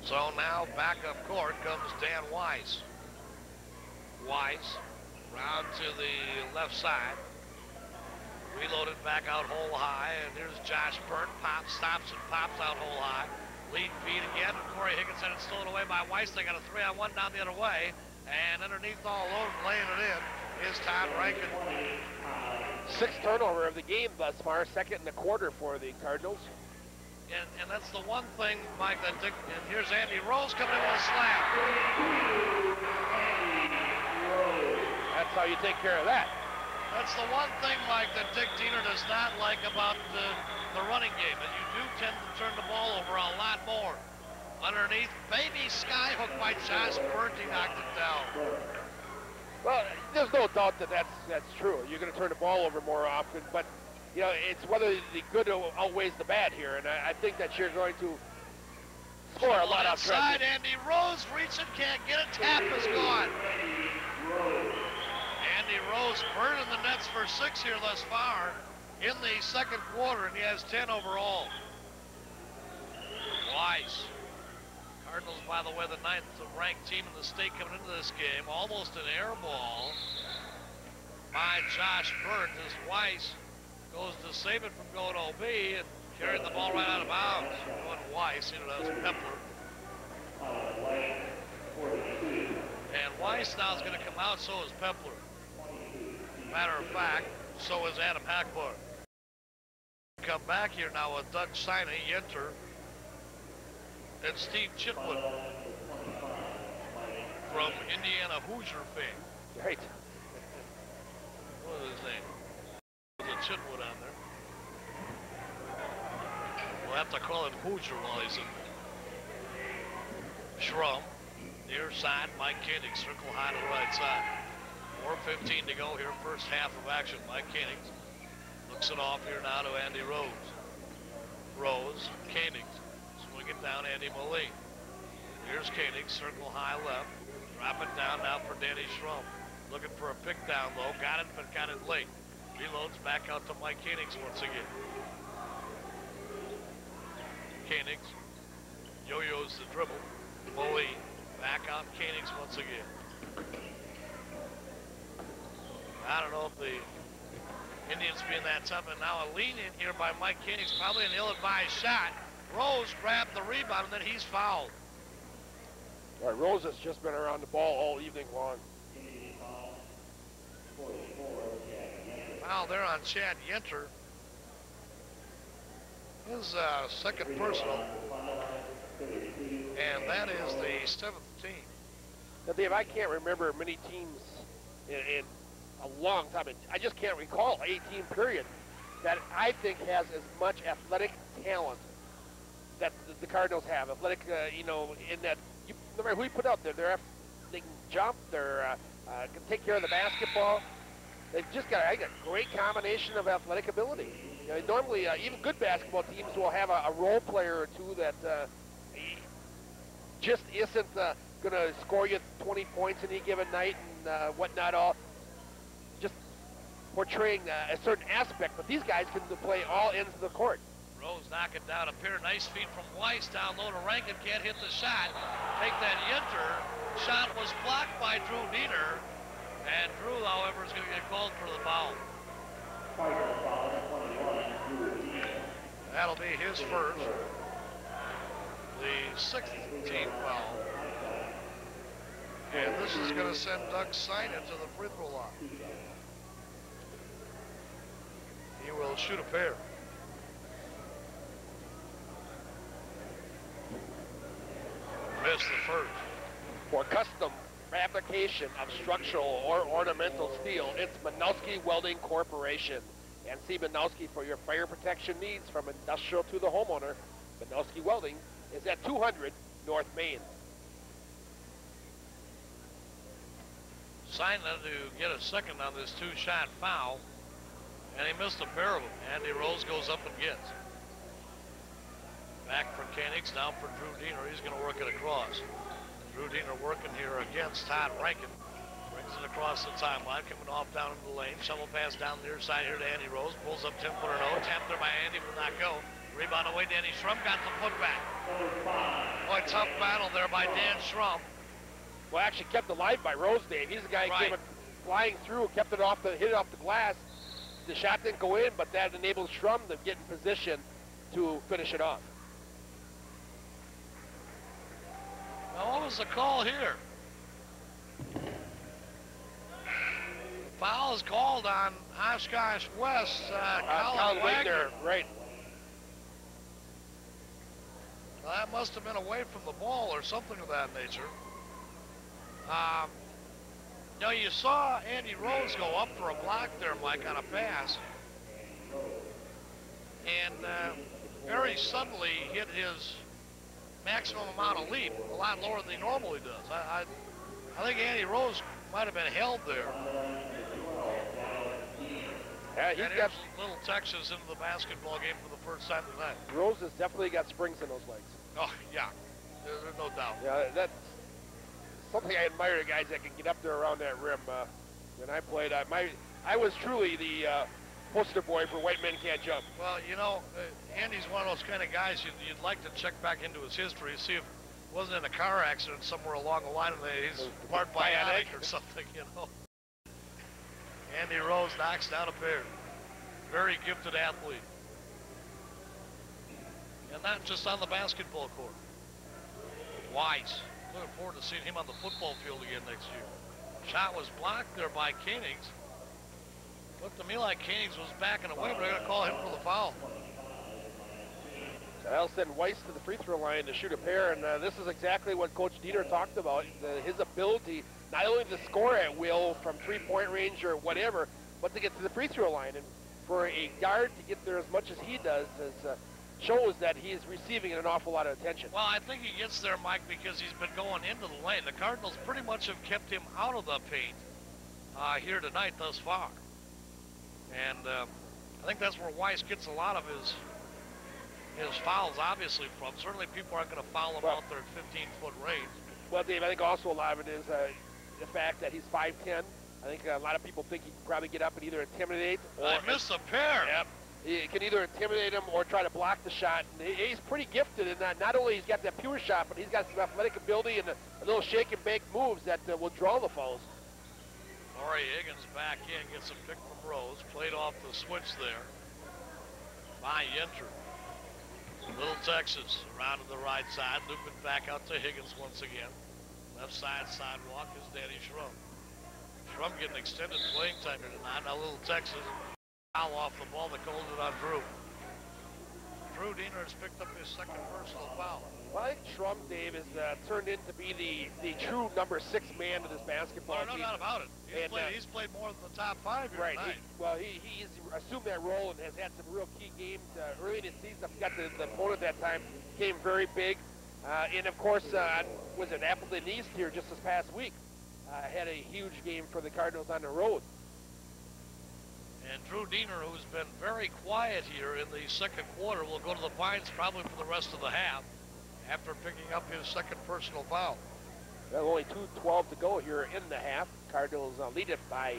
So now back up court comes Dan Weiss. Weiss round to the left side. Reloaded back out hole high, and here's Josh Burt. Pops, stops, and pops out hole high. Lead feed again. Corey Higginson is stolen away by Weiss. They got a 3-on-1 down the other way. And underneath all alone, laying it in, is Todd Rankin. Sixth turnover of the game thus far, second in the quarter for the Cardinals. And that's the one thing, Mike, and here's Andy Rose coming in with a slam. That's how you take care of that. That's the one thing, Mike, that Dick Diener does not like about the running game, and you do tend to turn the ball over a lot more. Underneath, baby skyhook by Josh Burt, he knocked it down. Well, there's no doubt that that's true. You're going to turn the ball over more often, but you know, it's whether the good outweighs the bad here, and I think that you're going to score a lot of outside. Andy Rose reaching, can't get it. Tap is gone. Andy Rose burning the nets for 6 here thus far in the second quarter, and he has 10 overall. Weiss. Cardinals, by the way, the 9th ranked team in the state coming into this game. Almost an air ball by Josh Burt as Weiss goes to save it from going OB and carrying the ball right out of bounds. Going Weiss, you know, that was Pepler. And Weiss now is going to come out, so is Pepler. Matter of fact, so is Adam Hackbar. Come back here now with Doug Siney, Yenter, and Steve Chitwood from Indiana Hoosier fame. Right. What is his name? There's a Chitwood on there. We'll have to call him Hoosier while he's in there. Schrum, near side, Mike Koenig, circle high to the right side. 4:15 to go here, first half of action. Mike Koenig looks it off here now to Andy Rose. Rose, Koenig, swing it down, Andy Moline. Here's Koenig, circle high left. Drop it down now for Danny Schrum. Looking for a pick down low, got it, but got it late. Reloads back out to Mike Koenig once again. Koenig, yo-yos the dribble. Moline, back out Koenig once again. I don't know if the Indians being that tough, and now a lean in here by Mike Koenig, probably an ill-advised shot. Rose grabbed the rebound, and then he's fouled. All right, Rose has just been around the ball all evening long. Foul there on Chad Yenter. His second personal, and that is the 7th team. Now, Dave, I can't remember many teams in a long time. I just can't recall a team period that I think has as much athletic talent that the Cardinals have. Athletic, you know, in that no matter who you put out there, they can jump, can take care of the basketball. They've just got a great combination of athletic ability. You know, normally, even good basketball teams will have a role player or two that just isn't going to score you 20 points any given night and whatnot, all just portraying a certain aspect. But these guys can play all ends of the court. Rose knocking down a pair of nice feet from Weiss down low to Rankin. Can't hit the shot. Take that Yenter. Shot was blocked by Drew Diener. And Drew, however, is going to get called for the foul. That'll be his first. The 6th team foul. And this is going to send Doug Siney to the free throw line. He will shoot a pair. Missed the first. For custom fabrication of structural or ornamental steel, it's Manowski Welding Corporation. And see Manowski for your fire protection needs from industrial to the homeowner. Manowski Welding is at 200 North Main. Siney to get a second on this two-shot foul, and he missed a pair of them. Andy Rose goes up and gets. Back for Koenig, down for Drew Diener. He's going to work it across. Drew Diener working here against Todd Rankin. Brings it across the timeline, coming off down into the lane. Shovel pass down the near side here to Andy Rose. Pulls up 10-footer, no. Tapped there by Andy, will not go. Rebound away, Danny Schrum got the putback. Boy, tough battle there by Dan Schrum. Well, actually kept alive by Rose, Dave. He's the guy who came flying through, kept it off hit it off the glass. the shot didn't go in, but that enables Schrum to get in position to finish it off. Now, what was the call here? Foul is called on Oshkosh West. Colin Wagner. Right. Well, that must have been away from the ball or something of that nature. You know, you saw Andy Rose go up for a block there, Mike, on a pass. And very suddenly hit his maximum amount of leap, a lot lower than he normally does. I think Andy Rose might have been held there. Yeah, he's got Little Texas into the basketball game for the first time tonight. Rose has definitely got springs in those legs. Oh, yeah, there's no doubt. Yeah, that's something I admire, the guys that can get up there around that rim. When I played, I was truly the poster boy for white men can't jump. Well, you know, Andy's one of those kind of guys you'd like to check back into his history, see if he wasn't in a car accident somewhere along the line and he's part bionic or something, you know. Andy Rose knocks down a pair. Very gifted athlete. And not just on the basketball court. Weiss. Looking forward to seeing him on the football field again next year. Shot was blocked there by Koenigs. Looked to me like Koenigs was backing away, but they're going to call him for the foul. I'll send Weiss to the free throw line to shoot a pair, and this is exactly what Coach Diener talked about, his ability not only to score at will from three-point range or whatever, but to get to the free throw line. And for a guard to get there as much as he does shows that he's receiving an awful lot of attention. Well, I think he gets there, Mike, because he's been going into the lane. The Cardinals pretty much have kept him out of the paint here tonight thus far. And I think that's where Weiss gets a lot of his fouls, obviously, from. Certainly people aren't going to foul him out there at 15-foot range. Well, Dave, I think also a lot of it is the fact that he's 5'10". I think a lot of people think he can probably get up and either intimidate or... I missed a pair. Yep. He can either intimidate him or try to block the shot. And he's pretty gifted in that. Not only he's got that pure shot, but he's got some athletic ability and a little shake and bake moves that will draw the fouls. Corey Higgins back in, gets a pick from Rose. Played off the switch there by Yenter. Little Texas around to the right side, looping back out to Higgins once again. Left side sidewalk is Danny Schrum. Schrum getting extended playing time here tonight. Now Little Texas foul off the ball that called it on Drew. Drew Diener has picked up his second personal foul. Well, I think Schrum, Dave, has turned in to be the true number 6 man of this basketball team. No doubt about it. He's played more than the top 5 here tonight. He's assumed that role and has had some real key games early in the season. I forgot the opponent that time came very big. And, of course, was it Appleton East here just this past week? Had a huge game for the Cardinals on the road. And Drew Diener, who's been very quiet here in the second quarter, will go to the Pines probably for the rest of the half after picking up his second personal foul. Well, only 2:12 to go here in the half. Cardinals lead it by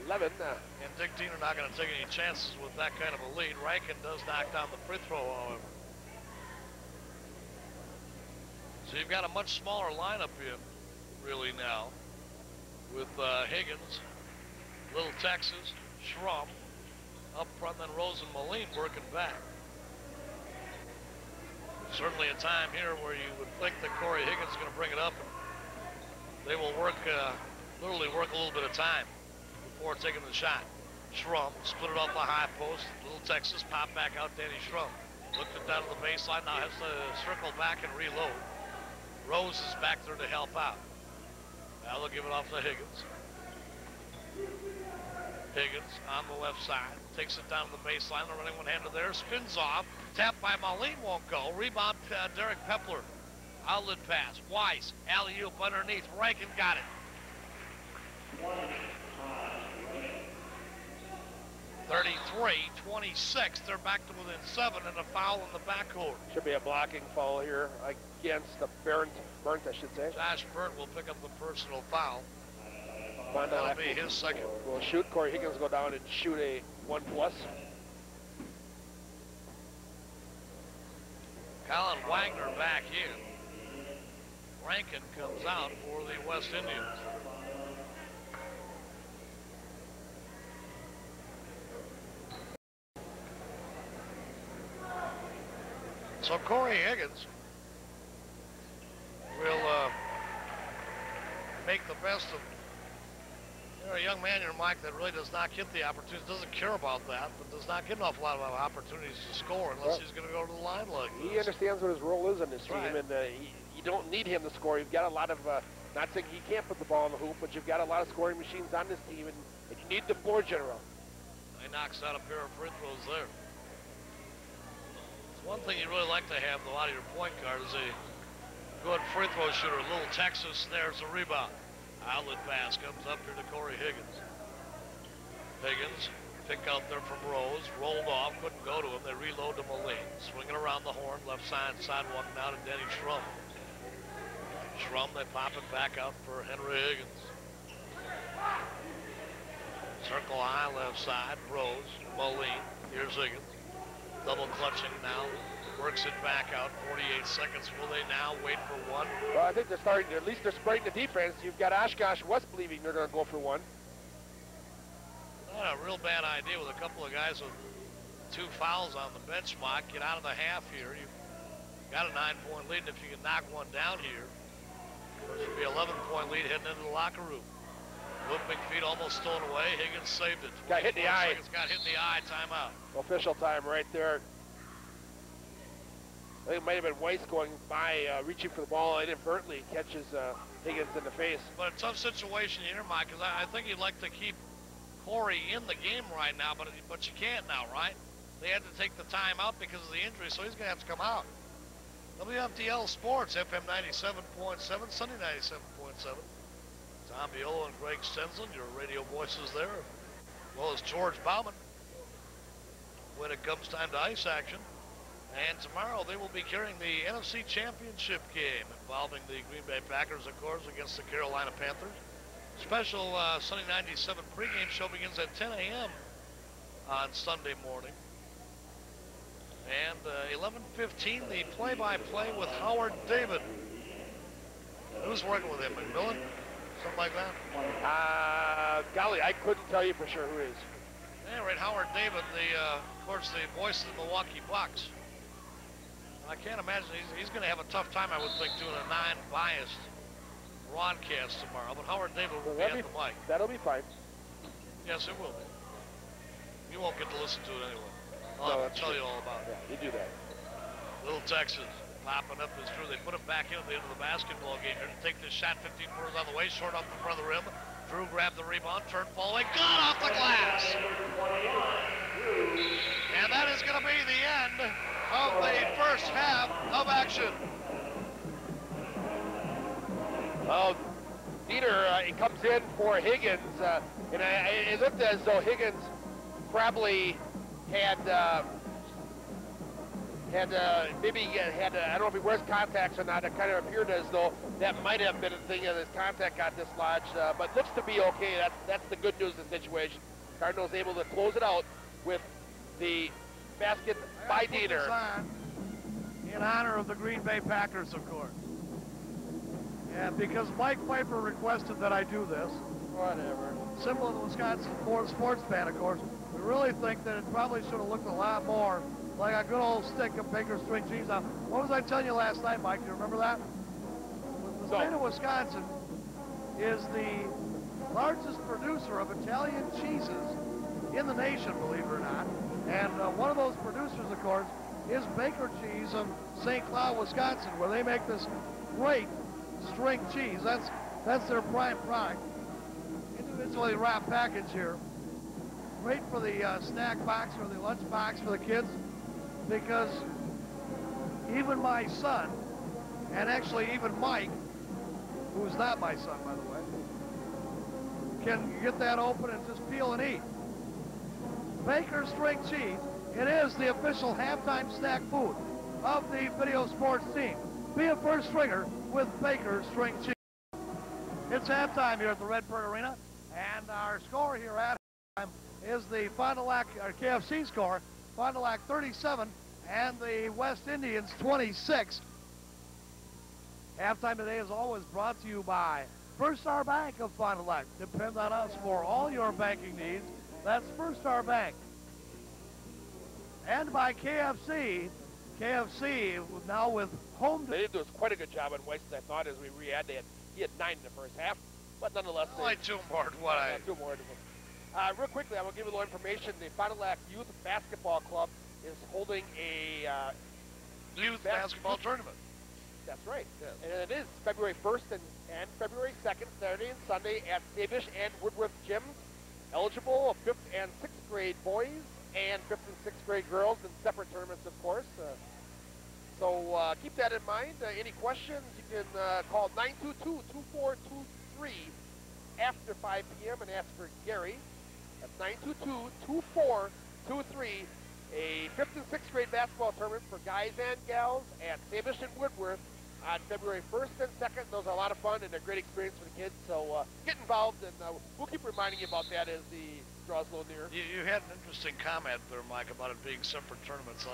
11. And Dick Diener not going to take any chances with that kind of a lead. Rankin does knock down the free throw, however. So you've got a much smaller lineup in, really, now, with Higgins, Little Texas, Schrum, up front, then Rose and Moline working back. Certainly a time here where you would think that Corey Higgins is going to bring it up, and they will work, literally work a little bit of time before taking the shot. Schrum split it off the high post. Little Texas pop back out, Danny Schrum. Looked it down to the baseline, now has to circle back and reload. Rose is back there to help out. Now they'll give it off to Higgins. Higgins on the left side, takes it down to the baseline, they're running one-handed there, spins off, tapped by Moline, won't go. Rebound, Derek Pepler. Outlet pass, Weiss, alley-oop underneath, Rankin got it. 33-26, they're back to within 7 and a foul in the backcourt. Should be a blocking foul here against Burnt, I should say. Josh Burnt will pick up the personal foul. Find That'll be his second. Will shoot. Corey Higgins go down and shoot a 1+. Colin Wagner back in. Rankin comes out for the West Indians. So Corey Higgins will make the best of, you're a young man here, Mike, that really does not get the opportunities, doesn't care about that, but does not get an awful lot of opportunities to score unless he's going to go to the line like this. He understands what his role is on this team, right. and you don't need him to score. You've got a lot of, not saying he can't put the ball in the hoop, but you've got a lot of scoring machines on this team, and you need the floor general. He knocks out a pair of free throws there. It's one thing you really like to have, though, out of your point guard is a good free throw shooter. Little Texas snares a rebound. Outlet pass comes up here to Corey Higgins. Higgins, pick out there from Rose, rolled off, couldn't go to him. They reload to Moline. Swinging around the horn, left side, sidewalk now to Denny Schrum. Schrum, they pop it back out for Henry Higgins. Circle high, left side, Rose, Moline, here's Higgins. Double clutching now, works it back out, 48 seconds. Will they now wait for one? Well, I think they're starting, at least they're spreading the defense. You've got Oshkosh West believing they're going to go for one. Not a real bad idea with a couple of guys with 2 fouls on the bench, Mike. Get out of the half here. You've got a 9-point lead, and if you can knock one down here, it should be an 11-point lead heading into the locker room. Whooping feet almost stolen away. Higgins saved it. Got hit in the eye. Got hit in the eye. Timeout. Official time right there. I think it might have been Weiss going by, reaching for the ball inadvertently, catches Higgins in the face. But a tough situation here, Mike, because I think you'd like to keep Corey in the game right now, but you can't now, right? They had to take the time out because of the injury, so he's going to have to come out. WFTL Sports, FM 97.7, Sunday 97.7. Tom Viola and Greg Stenson, your radio voices there, as well as George Bauman when it comes time to ice action. And tomorrow they will be carrying the NFC Championship game involving the Green Bay Packers, of course, against the Carolina Panthers. Special Sunday 97 pregame show begins at 10 a.m. on Sunday morning. And 11:15, the play-by-play with Howard David. Who's working with him, McMillan? Something like that? Golly, I couldn't tell you for sure who it is. Yeah, right, Howard David, of course, the voice of the Milwaukee Bucks. I can't imagine he's going to have a tough time, I would think, doing a non-biased broadcast tomorrow. But Howard David will be at the mic. That'll be fine. Yes, it will be. You won't get to listen to it anyway. No, I'll tell you all about it. Yeah, you do that. Little Texas popping up is true. They put him back in at the end of the basketball game here to take this shot 15 footers on the way, short off the front of the rim. Drew grabbed the rebound, turned fall away, got off the glass. And that is going to be the end of the first half of action. Well, Dieter, he comes in for Higgins, and it looked as though Higgins probably had maybe had I don't know if he wears contacts or not. It kind of appeared as though that might have been a thing that his contact got dislodged, but looks to be okay. That's the good news of the situation. Cardinals able to close it out with the basket by Dieter. In honor of the Green Bay Packers, of course. And because Mike Piper requested that I do this. Whatever. Symbol of the Wisconsin sports fan, of course. We really think that it probably should have looked a lot more like a good old stick of Baker string cheese. Now, what was I telling you last night, Mike? Do you remember that? The state of Wisconsin is the largest producer of Italian cheeses in the nation, believe it or not. And one of those producers, of course, is Baker Cheese of St. Cloud, Wisconsin, where they make this great string cheese. That's their prime product. Individually wrapped package here. Great for the snack box or the lunch box for the kids, because even my son, and actually even Mike, who's not my son, by the way, can get that open and just peel and eat. Baker string cheese. It is the official halftime snack food of the video sports team. Be a first stringer with Baker string cheese. It's halftime here at the Redbird Arena, and our score here at halftime is the Fond du Lac, our KFC score, Fond du Lac 37 and the West Indians 26. Halftime today is always brought to you by First Star Bank of Fond du Lac. Depend on us for all your banking needs. That's First Star Bank. And by KFC, KFC now with home. They did do quite a good job on Weiss, I thought, as we re-add. He had 9 in the first half, but nonetheless, only 2 more than what I. 2 more. Real quickly, I will give you a little information. The Fond du Lac Youth Basketball Club is holding a youth basketball tournament. That's right. Yes. And it is February 1st and February 2nd, Saturday and Sunday at Sabish and Woodworth gyms. Eligible 5th and 6th grade boys and 5th and 6th grade girls in separate tournaments, of course. So keep that in mind. Any questions, you can call 922-2423 after 5 p.m. and ask for Gary. That's 922-2423. A 5th and 6th grade basketball tournament for guys and gals at Sabish and Woodworth on February 1st and 2nd. Those are a lot of fun and a great experience for the kids. So get involved, and we'll keep reminding you about that as the draws a little nearer. You had an interesting comment there, Mike, about it being separate tournaments.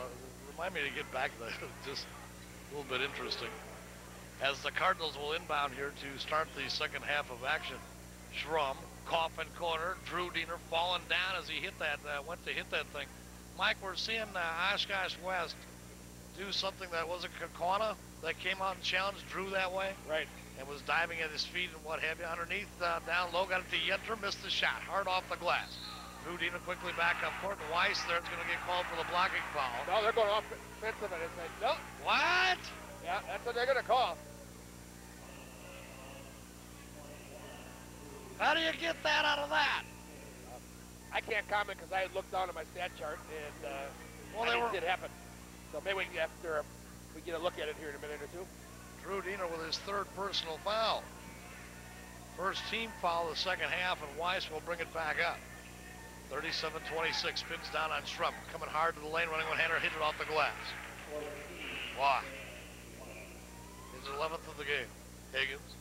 Remind me to get back to that. Just a little bit interesting. As the Cardinals will inbound here to start the second half of action. Schrum, coffin corner, Drew Diener falling down as he hit that, went to hit that thing. Mike, we're seeing Oshkosh West do something that wasn't Kakwana that came out and challenged Drew that way. Right. And was diving at his feet and what have you. Underneath, down low, got it to Yenter, missed the shot, hard off the glass. Drew Diener quickly back up court, and Weiss there is going to get called for the blocking foul. No, they're going offensive, and it's like, no. What? Yeah, that's what they're going to call. How do you get that out of that? I can't comment because I had looked down at my stat chart, and Well, I they think were- it did happen. So maybe after we get a look at it here in a minute or two. Drew Diener with his third personal foul. First team foul of the second half, and Weiss will bring it back up. 37-26, spins down on Schrum, coming hard to the lane, running one-hander, hit it off the glass. Why? His 11th of the game. Higgins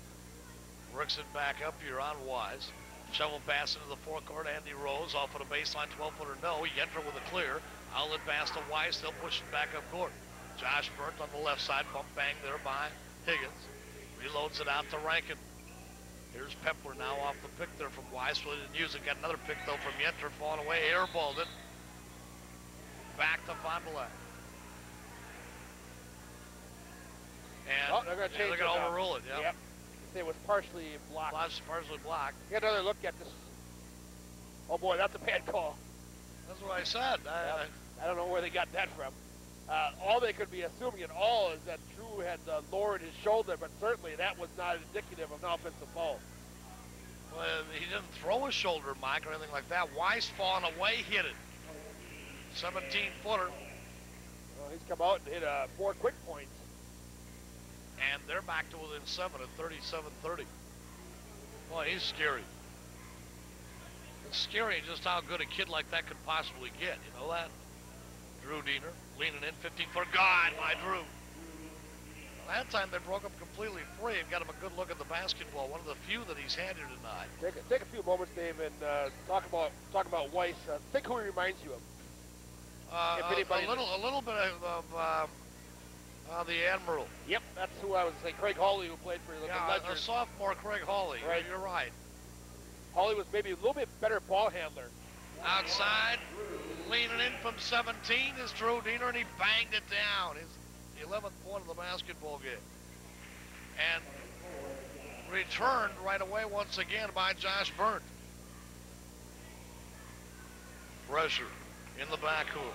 works it back up here on Wise. Shovel pass into the forecourt. Andy Rose off of the baseline, 12-footer no. Yenter with a clear. Outlet pass to Wise, they'll push it back up court. Josh Burnt on the left side, bump bang there by Higgins. Reloads it out to Rankin. Here's Pepler now off the pick there from Wise. Really didn't use it. Got another pick though from Yenter, falling away, airballed it. Back to Fond du Lac. And They're going to change they're going to overrule it. Yep. It was partially blocked. Partially blocked. Get another look at this. Oh boy, that's a bad call. That's what I said. I don't know where they got that from. All they could be assuming at all is that Drew had lowered his shoulder, but certainly that was not indicative of an offensive foul. Well, he didn't throw his shoulder, Mike, or anything like that. Weiss falling away, hit it. 17-footer. Well, he's come out and hit 4 quick points. And they're back to within 7 at 37-30. Boy, he's scary. It's scary just how good a kid like that could possibly get. You know that? Drew Diener leaning in, 15-footer. Gone by Drew. That time they broke him completely free and got him a good look at the basketball. One of the few that he's had here tonight. Take a few moments, Dave, and talk about Weiss. Think who he reminds you of. A little bit of the Admiral. Yep, that's who I was saying. Craig Hawley, who played for the Ledgers. A sophomore Craig Hawley. Right. You're right. Hawley was maybe a little bit better ball handler. Outside, leaning in from 17 is Drew Diener, and he banged it down. His 11th point of the basketball game. And returned right away once again by Josh Burnt. Pressure in the backcourt.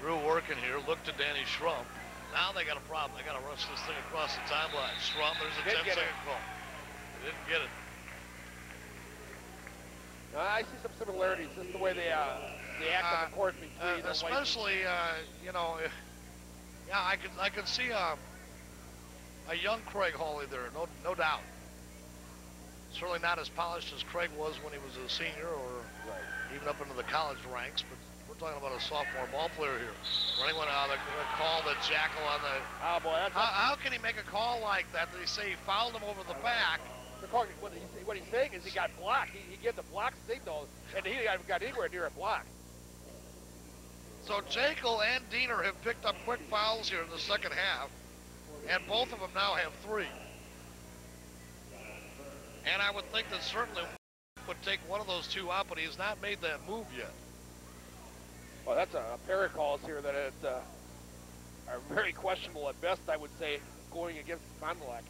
Drew working here. Look to Danny Schrum. Now they got a problem. They got to rush this thing across the timeline. Schrum, there's a 10-second call. They didn't get it. I see some similarities, just the way they act on the court between especially, you know, yeah, I could see a young Craig Hawley there, no doubt. Certainly not as polished as Craig was when he was a senior or even up into the college ranks, but we're talking about a sophomore ball player here. Running one out, the call that Jackal on the... Oh, boy, that's... How can he make a call like that? They say he fouled him over the back. What he's saying is he got blocked. He gave the block signal, and he haven't got anywhere near a block. So Jekyll and Diener have picked up quick fouls here in the second half, and both of them now have 3. And I would think that certainly would take one of those 2 out, but he has not made that move yet. Well, that's a pair of calls here that are very questionable at best, I would say, going against Fond du Lac.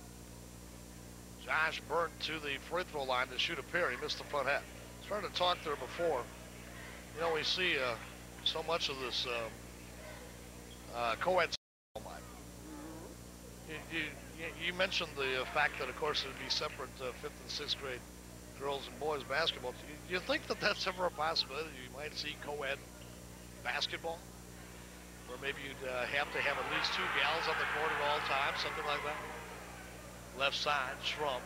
Josh Burnt to the free throw line to shoot a pair. He missed the front half. Started to talk there before. You know, we see so much of this co-ed. You mentioned the fact that, of course, it would be separate 5th and 6th grade girls and boys basketball. Do you think that that's ever a possibility? You might see co-ed basketball, where maybe you'd have to have at least 2 gals on the court at all times, something like that? Left side, Schrum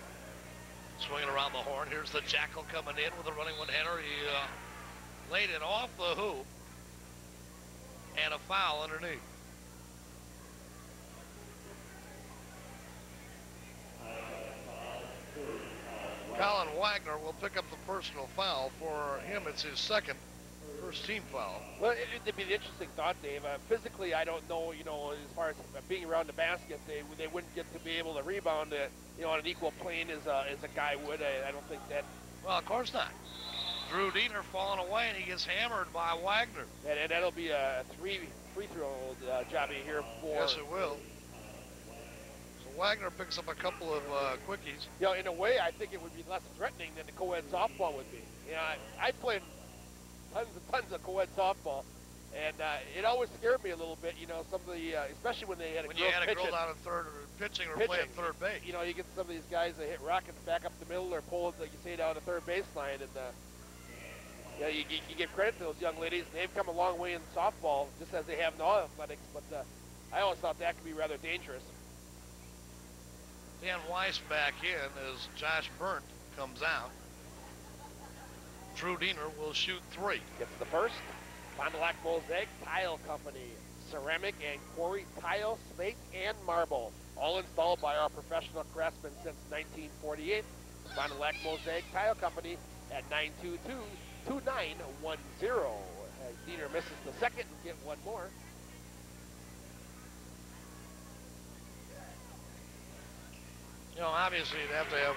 swinging around the horn. Here's the Jackal coming in with a running one-hander. He laid it off the hoop, and a foul underneath. Colin Wagner will pick up the personal foul. For him, it's his second first team foul. Well, it'd be an interesting thought, Dave. Physically, I don't know, you know, as far as being around the basket, they wouldn't get to be able to rebound, you know, on an equal plane as a guy would. I don't think that. Well, of course not. Drew Diener falling away, and he gets hammered by Wagner. And that'll be a free throw job here for. Yes, it will. So Wagner picks up a couple of quickies. You know, in a way, I think it would be less threatening than the co-ed softball would be. You know, I played tons of co-ed softball, and it always scared me a little bit. You know, some of the, especially when they had a when girl you had a pitching, girl down at third or pitching or playing third base. You know, you get some of these guys that hit rockets back up the middle or pull, like you say, down the third baseline, and yeah, you give credit to those young ladies, and they've come a long way in softball, just as they have in all athletics. But I always thought that could be rather dangerous. Dan Weiss back in as Josh Burnt comes out. Drew Diener will shoot 3. Gets the first. Fond du Lac Mosaic Tile Company. Ceramic and quarry tile, slate, and marble. All installed by our professional craftsmen since 1948. Fond du Lac Mosaic Tile Company at 922-2910. As Diener misses the second, get one more. You know, obviously you'd have to have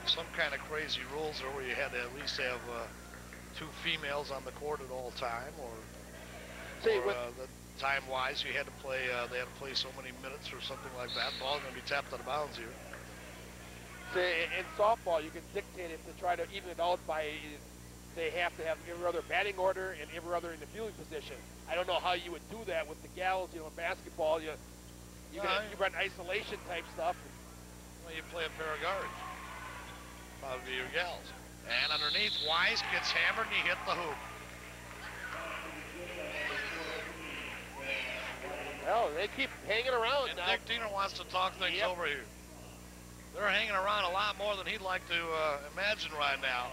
some kind of crazy rules there where you had to at least have 2 females on the court at all time, or the time-wise you had to play. They had to play so many minutes or something like that. Ball's going to be tapped out of bounds here. See, in softball, you can dictate it to try to even it out by they have to have every other batting order and every other in the fielding position. I don't know how you would do that with the gals. You know, in basketball, you run isolation type stuff. Well, you play a pair of guards. Probably your gals. And underneath, Wise gets hammered and he hit the hoop. Well, they keep hanging around And now. Dick Diener wants to talk things over here. They're hanging around a lot more than he'd like to imagine right now.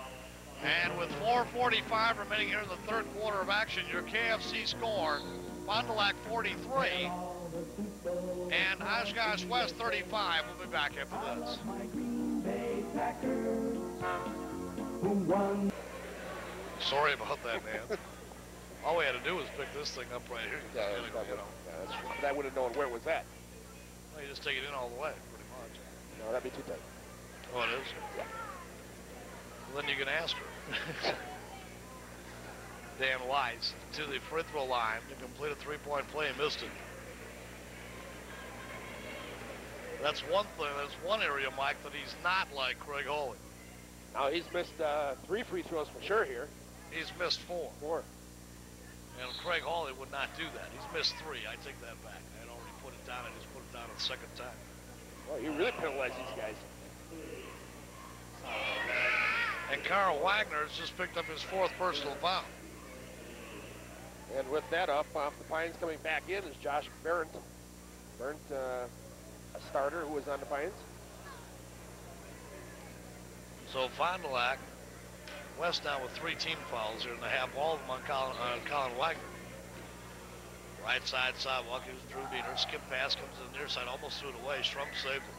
And with 4:45 remaining here in the third quarter of action, your KFC score, Fond du Lac 43 and Oshkosh West 35. We'll be back after this. Sorry about that, man. All we had to do was pick this thing up right here. But I would have known where it was at. Well, you just take it in all the way, pretty much. No, that'd be too tight. Oh, it is? Yeah. Well, then you can ask her. Dan Weiss to the free throw line to complete a 3-point play and missed it. That's one thing. That's one area, Mike, that he's not like Craig Hawley. Now he's missed 3 free throws for sure here. He's missed 4. And Craig Hawley would not do that. He's missed 3. I take that back. I had already put it down. I just put it down a second time. Well, you really penalize these guys. And Carl Wagner has just picked up his 4th personal foul. And with that up off the Pines coming back in is Josh Berndt. Berndt, a starter who was on the Pines. So Fond du Lac West now with 3 team fouls here in the half, all of them on Colin Wagner. Right side sidewalk, here's Drew Diener. Skip pass comes to the near side, almost threw it away. Schrum saved it.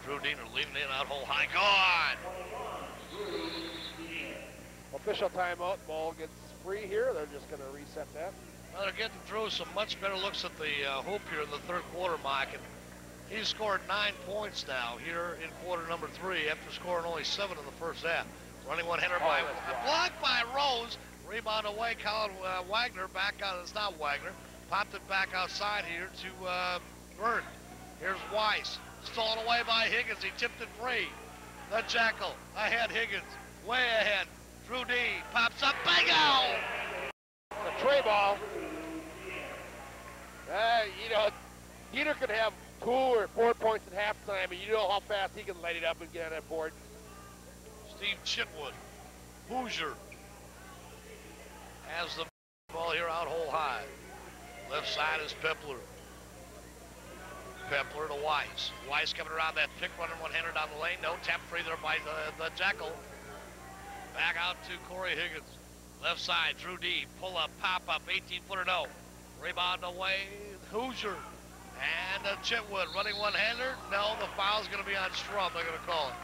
Drew Diener leading in out hole high. Gone! Official timeout. Ball gets free here. They're just going to reset that. Well, they're getting through some much better looks at the hoop here in the third quarter, Mike. And he's scored 9 points now here in quarter number 3 after scoring only 7 in the first half. Running one-hander by blocked by Rose. Rebound away. Colin Wagner back on. It's not Wagner. Popped it back outside here to Byrne. Here's Weiss. Stolen away by Higgins. He tipped it free. The Jackal. Ahead Higgins. Way ahead. Drew D. Pops up. Bingo! The tray ball. You know, Dieter could have 2 or 4 points at halftime, and you know how fast he can light it up and get on that board. Steve Chitwood. Hoosier has the ball here out hole high. Left side is Pepler. Pepler to Weiss. Weiss coming around that pick, running one-hander down the lane. No tap free there by the Jackal. Back out to Corey Higgins. Left side, Drew D. Pull up, pop up, 18-footer no. Rebound away, Hoosier. And Chitwood running one-hander. No, the foul's going to be on Strum. They're going to call it.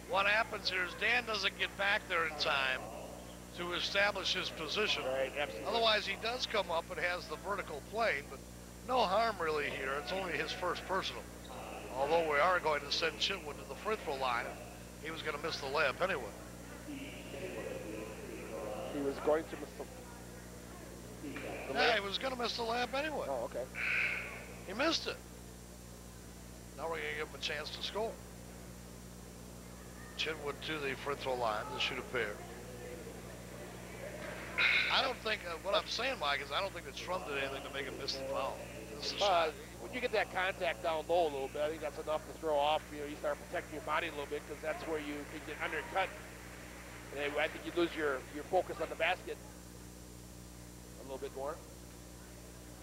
What happens here is Dan doesn't get back there in time to establish his position. Right, absolutely. Otherwise, he does come up and has the vertical plane, but no harm really here. It's only his first personal. Although we are going to send Chitwood to the free throw line. He was going to miss the layup anyway. He was going to miss the Yeah, he was going to miss the layup anyway. Oh, okay. He missed it. Now we're going to give him a chance to score. Chitwood to the free throw line to shoot a pair. I don't think, what I'm saying, Mike, is I don't think that Strum did anything to make him miss the foul. When you get that contact down low a little bit, I think that's enough to throw off. You know, you start protecting your body a little bit because that's where you can get undercut. And I think you lose your focus on the basket a little bit more.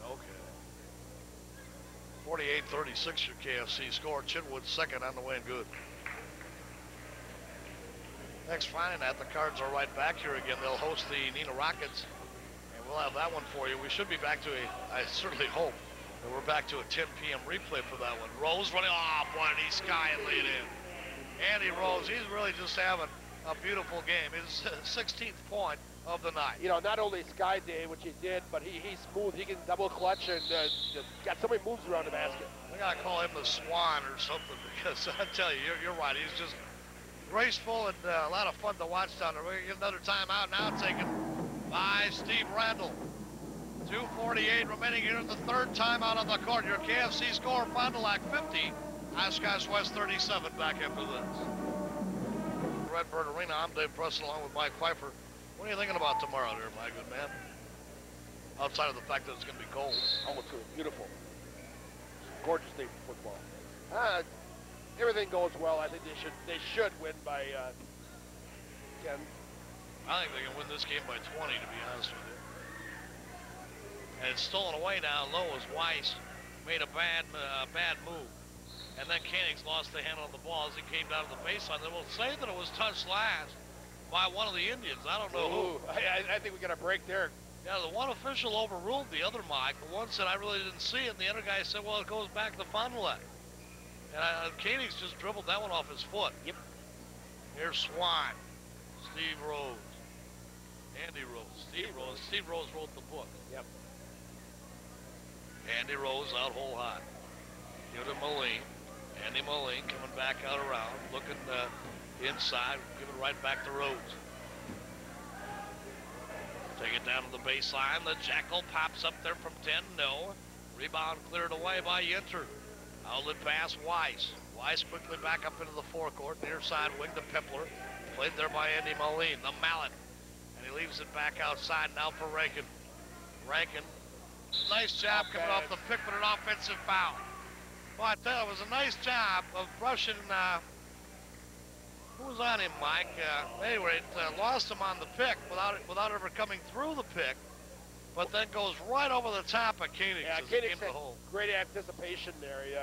Okay. 48-36 your KFC score. Chitwood second on the way and good. Next Friday night, the Cards are right back here again. They'll host the Neenah Rockets, and we'll have that one for you. We should be back to I certainly hope that we're back to a 10 p.m. replay for that one. Rose running off, boy, and he's sky and laid in. Andy Rose, he's really just having a beautiful game. His 16th point of the night. You know, not only Sky Day, which he did, but he's smooth. He can double clutch and just got so many moves around the basket. I gotta call him the Swan or something because I tell you, you're right. He's just graceful and a lot of fun to watch down there. We're gonna get another timeout now taken by Steve Randall. 2:48 remaining here in the third timeout on the court. Your KFC score, Fond du Lac 50, Oshkosh West 37. Back after this. Redbird Arena, I'm Dave Preston along with Mike Pfeiffer. What are you thinking about tomorrow there, my good man? Outside of the fact that it's going to be cold. Oh, it's beautiful. Gorgeous day for football. Everything goes well. I think they should win by 10. I think they can win this game by 20, to be honest with you. And it's stolen away down low as Weiss made a bad move. And then Koenig's lost the handle on the ball as he came down to the baseline. They will say that it was touched last by one of the Indians. I don't know who. I think we got a break there. Yeah, the one official overruled the other, Mike. The one said, I really didn't see it. And the other guy said, well, it goes back to Fond du Lac. And Koenig's just dribbled that one off his foot. Yep. Here's Swan. Steve Rose. Andy Rose. Steve Rose. Steve Rose wrote the book. Yep. Andy Rose out hole high. Give it to Moline. Andy Moline coming back out around. Looking inside. Give it right back to Rose. Take it down to the baseline. The Jackal pops up there from 10. No. Rebound cleared away by Yenter. Outlet pass, Weiss. Weiss quickly back up into the forecourt. Near side wing to Pepler. Played there by Andy Moline. The mallet. And he leaves it back outside now for Rankin. Rankin. Nice job coming off the pick, but an offensive foul. Well, I tell you, it was a nice job of brushing, who was on him, Mike? Anyway, it lost him on the pick without ever coming through the pick, but then goes right over the top of Koenig. Yeah, Koenig had great anticipation there. He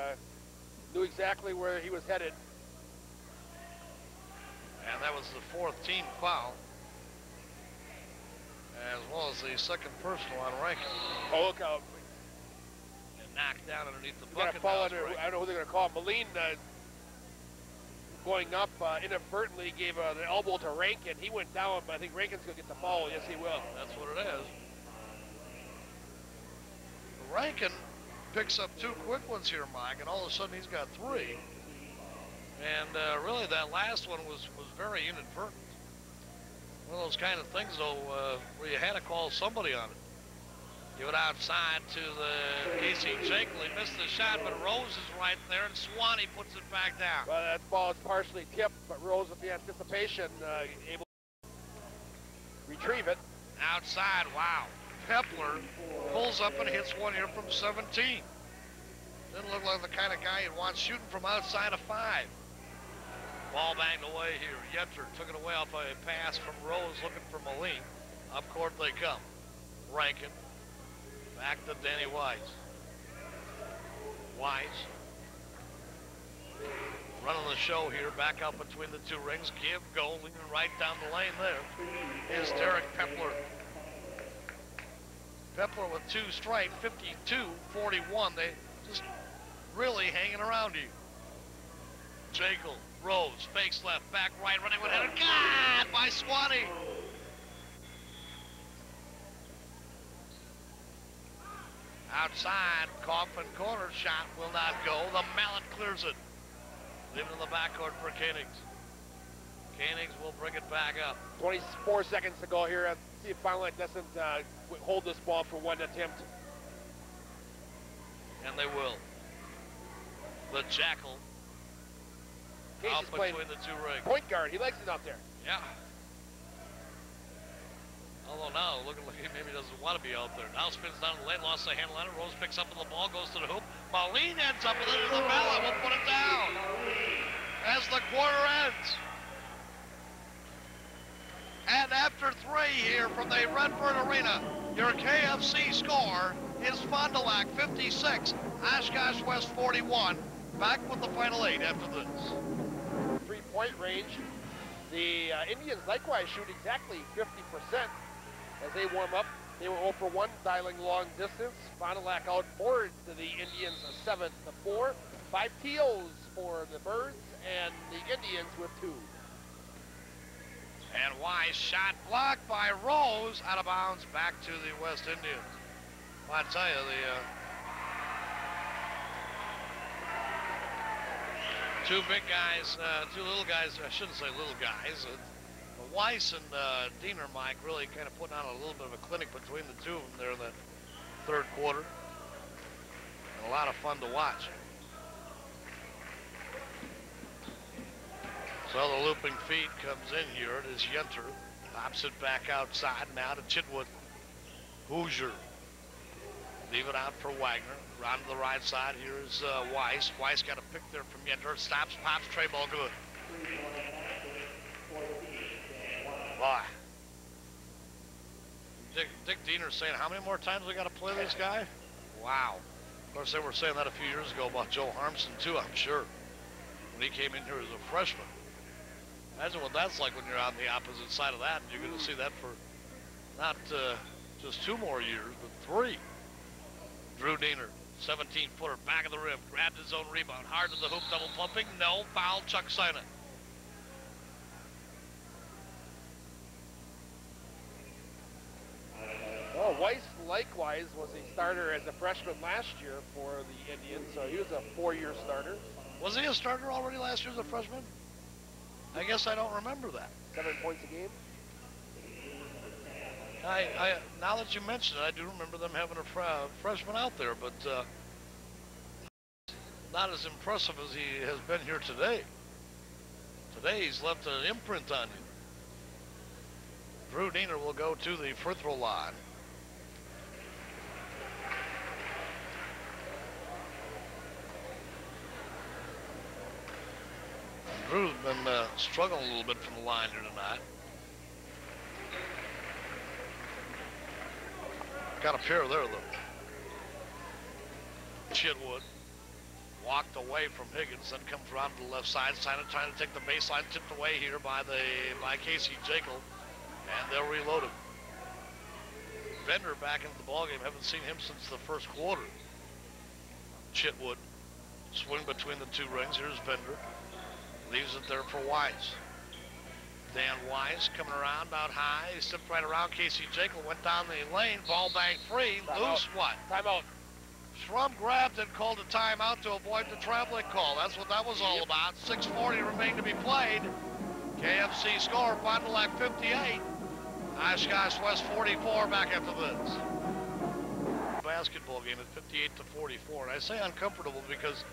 knew exactly where he was headed. And that was the fourth team foul, as well as the second personal on Rankin. Oh, look out. Knocked down underneath the bucket. Fall under, I don't know who they're going to call him. Moline going up inadvertently gave an elbow to Rankin. He went down, but I think Rankin's going to get the foul. Yes, he will. That's what it is. Rankin picks up two quick ones here, Mike, and all of a sudden he's got three. And really that last one was very inadvertent. One of those kind of things, though, where you had to call somebody on it. Give it outside to the Casey Jekyll. He missed the shot, but Rose is right there, and Swanee puts it back down. Well, that ball is partially tipped, but Rose, with the anticipation, able to retrieve it. Outside, wow. Pepler pulls up and hits one here from 17. Didn't look like the kind of guy who wants shooting from outside of 5. Ball banged away here. Yenter took it away off a pass from Rose, looking for Moline. Up court they come. Rankin. Back to Danny Wise. Wise. Running the show here, back out between the two rings. Give, go, leaning right down the lane there is Derek Pepler. Pepler with 2 straight, 52-41. They just really hanging around you. Jekyll, Rose, fakes left, back right, running with header. God, by Swanee. Outside, Coffin corner shot will not go. The mallet clears it. Leaving it in the backcourt for Koenigs. Koenigs will bring it back up. 24 seconds to go here. See if Fond du Lac doesn't hold this ball for one attempt. And they will. The Jackal. Casey's Out playing between the two rings. point guard. He likes it out there. Yeah. Although now, looking like he maybe doesn't want to be out there. Now spins down the lane, lost the handle on it. Rose picks up on the ball, goes to the hoop. Moline ends up with it in the mallet. We'll put it down as the quarter ends. And after 3 here from the Redbird Arena, your KFC score is Fond du Lac 56, Oshkosh West 41. Back with the final 8 after this. 3-point range. The Indians likewise shoot exactly 50%. As they warm up, they were 0 for 1, dialing long distance. Fond du Lac outboards to the Indians 7-4. 5 TOs for the Birds, and the Indians with 2. And Wise shot blocked by Rose, out of bounds, back to the West Indians. Well, I tell you, the 2 big guys, 2 little guys, I shouldn't say little guys. Weiss and Diener, Mike, really kind of putting on a little bit of a clinic between the 2 of them there in the 3rd quarter. And a lot of fun to watch. So the looping feed comes in here. It is Yenter. Pops it back outside now to Chitwood. Hoosier. Leave it out for Wagner. Round to the right side. Here is Weiss. Weiss got a pick there from Yenter. Stops, pops, tray ball good. Boy. Dick Diener saying, how many more times we got to play this guy? Wow. Of course, they were saying that a few years ago about Joe Harmson, too, I'm sure, when he came in here as a freshman. Imagine what that's like when you're on the opposite side of that, and you're going to see that for not just 2 more years, but 3. Drew Diener, 17-footer, back of the rim, grabbed his own rebound, hard to the hoop, double pumping, no, foul, Chuck Sinott. Well, Weiss likewise was a starter as a freshman last year for the Indians, so he was a 4-year starter. Was he a starter already last year as a freshman? I guess I don't remember that. 7 points a game. Now that you mention it, I do remember them having a freshman out there, but not as impressive as he has been here today. Today he's left an imprint on you. Drew Diener will go to the free throw line. Drew's been struggling a little bit from the line here tonight. Got a pair there, though. Chitwood walked away from Higgins, then comes around to the left side. Sinott trying to take the baseline, tipped away here by Casey Jekyll, and they'll reload him. Bender back into the ballgame. Haven't seen him since the 1st quarter. Chitwood swing between the 2 rings. Here's Bender. Leaves it there for Wise. Dan Wise coming around out high. He stepped right around. Casey Jekyll went down the lane. Ball bang free. Loose what? Timeout. Schrum grabbed and called a timeout to avoid the traveling call. That's what that was all about. 6:40 remained to be played. KFC score, Fond du Lac 58, Oshkosh West 44 back after this. Basketball game at 58-44. And I say uncomfortable because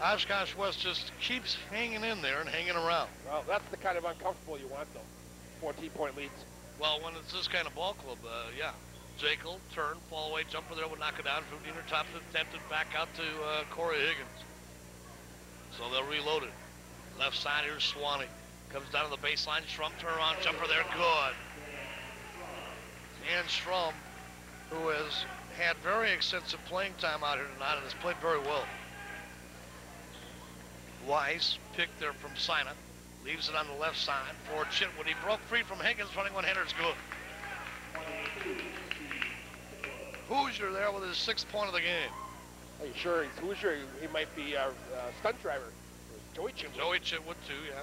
Oshkosh West just keeps hanging in there and hanging around. Well, that's the kind of uncomfortable you want, though. 14-point leads. Well, when it's this kind of ball club, yeah. Jekyll, turn, fall away, jumper there, would knock it down. Frudiner tops it, attempted back out to Corey Higgins. So they'll reload it. Left side, here's Swanee. Comes down to the baseline, Strum, turnaround, jumper there, good. And Strum, who has had very extensive playing time out here tonight and has played very well. Weiss picked there from Sina. Leaves it on the left side for Chitwood. He broke free from Higgins, running one-hander's good. Hoosier there with his 6th point of the game. Are you sure he's Hoosier? He might be our stunt driver. Joey Chitwood. Joey Chitwood, too, yeah.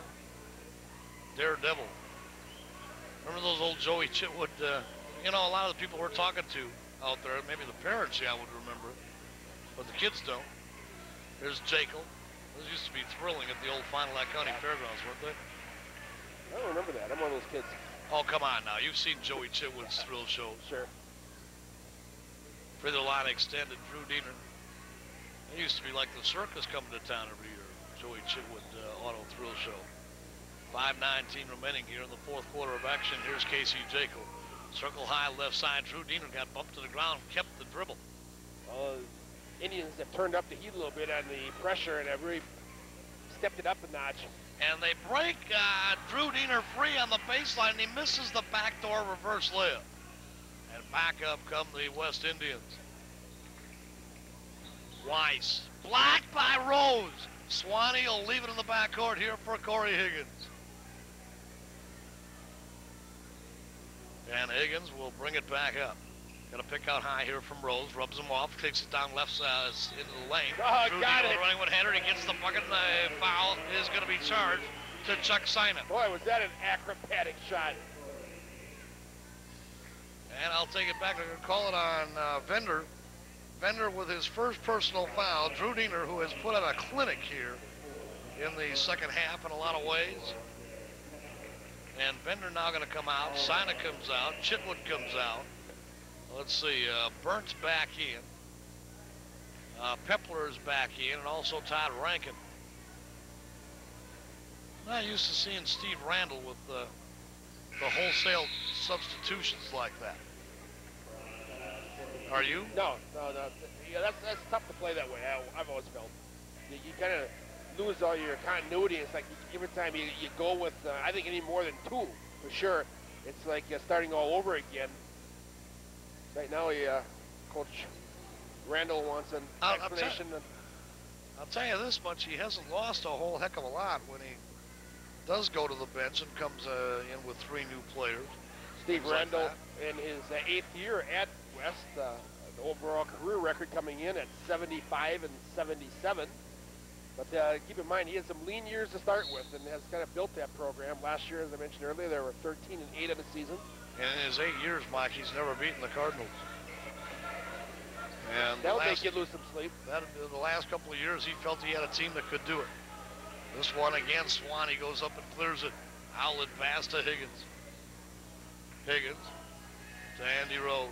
Daredevil. Remember those old Joey Chitwood, you know, a lot of the people we're talking to out there, maybe the parents, yeah, would remember it, but the kids don't. There's Jekyll. Those used to be thrilling at the old Fond du Lac County Fairgrounds, weren't they? I don't remember that. I'm one of those kids. Oh, come on now. You've seen Joey Chitwood's thrill shows. Sure. Further line extended, Drew Diener. It used to be like the circus coming to town every year. Joey Chitwood auto thrill show. 5:19 remaining here in the 4th quarter of action. Here's Casey Jekyll. Circle high left side. Drew Diener got bumped to the ground, kept the dribble. Indians have turned up the heat a little bit on the pressure and have really stepped it up a notch. And they break Drew Diener free on the baseline, and he misses the backdoor reverse layup. And back up come the West Indians. Weiss, blocked by Rose. Swanee will leave it in the backcourt here for Corey Higgins. And Higgins will bring it back up. Got to pick out high here from Rose. Rubs him off. Takes it down left side into the lane. Oh, Drew got Diener it. running one-hander. He gets the bucket, and the foul is going to be charged to Chuck Sina. Boy, was that an acrobatic shot. And I'll take it back. I'm going to call it on Vender. Vender with his first personal foul. Drew Diener, who has put on a clinic here in the second half in a lot of ways. And Bender now going to come out. Sina comes out. Chitwood comes out. Let's see. Burnt's back in. Pepler's back in, and also Todd Rankin. I'm not used to seeing Steve Randall with the wholesale substitutions like that. Are you? No. Yeah, that's tough to play that way. I've always felt. You kind of lose all your continuity. It's like every time you go with, I think any more than 2 for sure. It's like starting all over again. Right now, Coach Randall wants an explanation. I'll tell you this much: he hasn't lost a whole heck of a lot when he does go to the bench and comes in with 3 new players. Steve Randall in his 8th year at West, the overall career record coming in at 75 and 77. But keep in mind, he has some lean years to start with and has kind of built that program. Last year, as I mentioned earlier, there were 13 and 8 of the season. And in his 8 years, Mike, he's never beaten the Cardinals. And that'll make you lose some sleep. The last couple of years, he felt he had a team that could do it. This one again, Swanee goes up and clears it. Outlet pass to Higgins. Higgins to Andy Rose.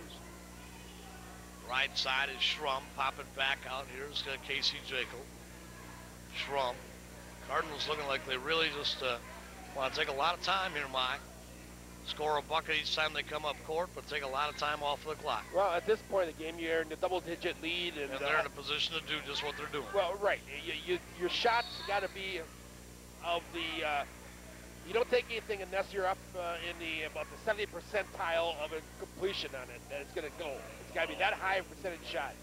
Right side is Schrum. Pop it back out. Here's Casey Jekyll. Schrum. Cardinals looking like they really just want to take a lot of time here, Mike. Score a bucket each time they come up court, but take a lot of time off the clock. Well, at this point in the game, you're in a double-digit lead. And they're in a position to do just what they're doing. Well, right. Your shots got to be of the you don't take anything unless you're up in the about the 70th percentile of a completion on it that it's going to go. It's got to be that high of percentage shot.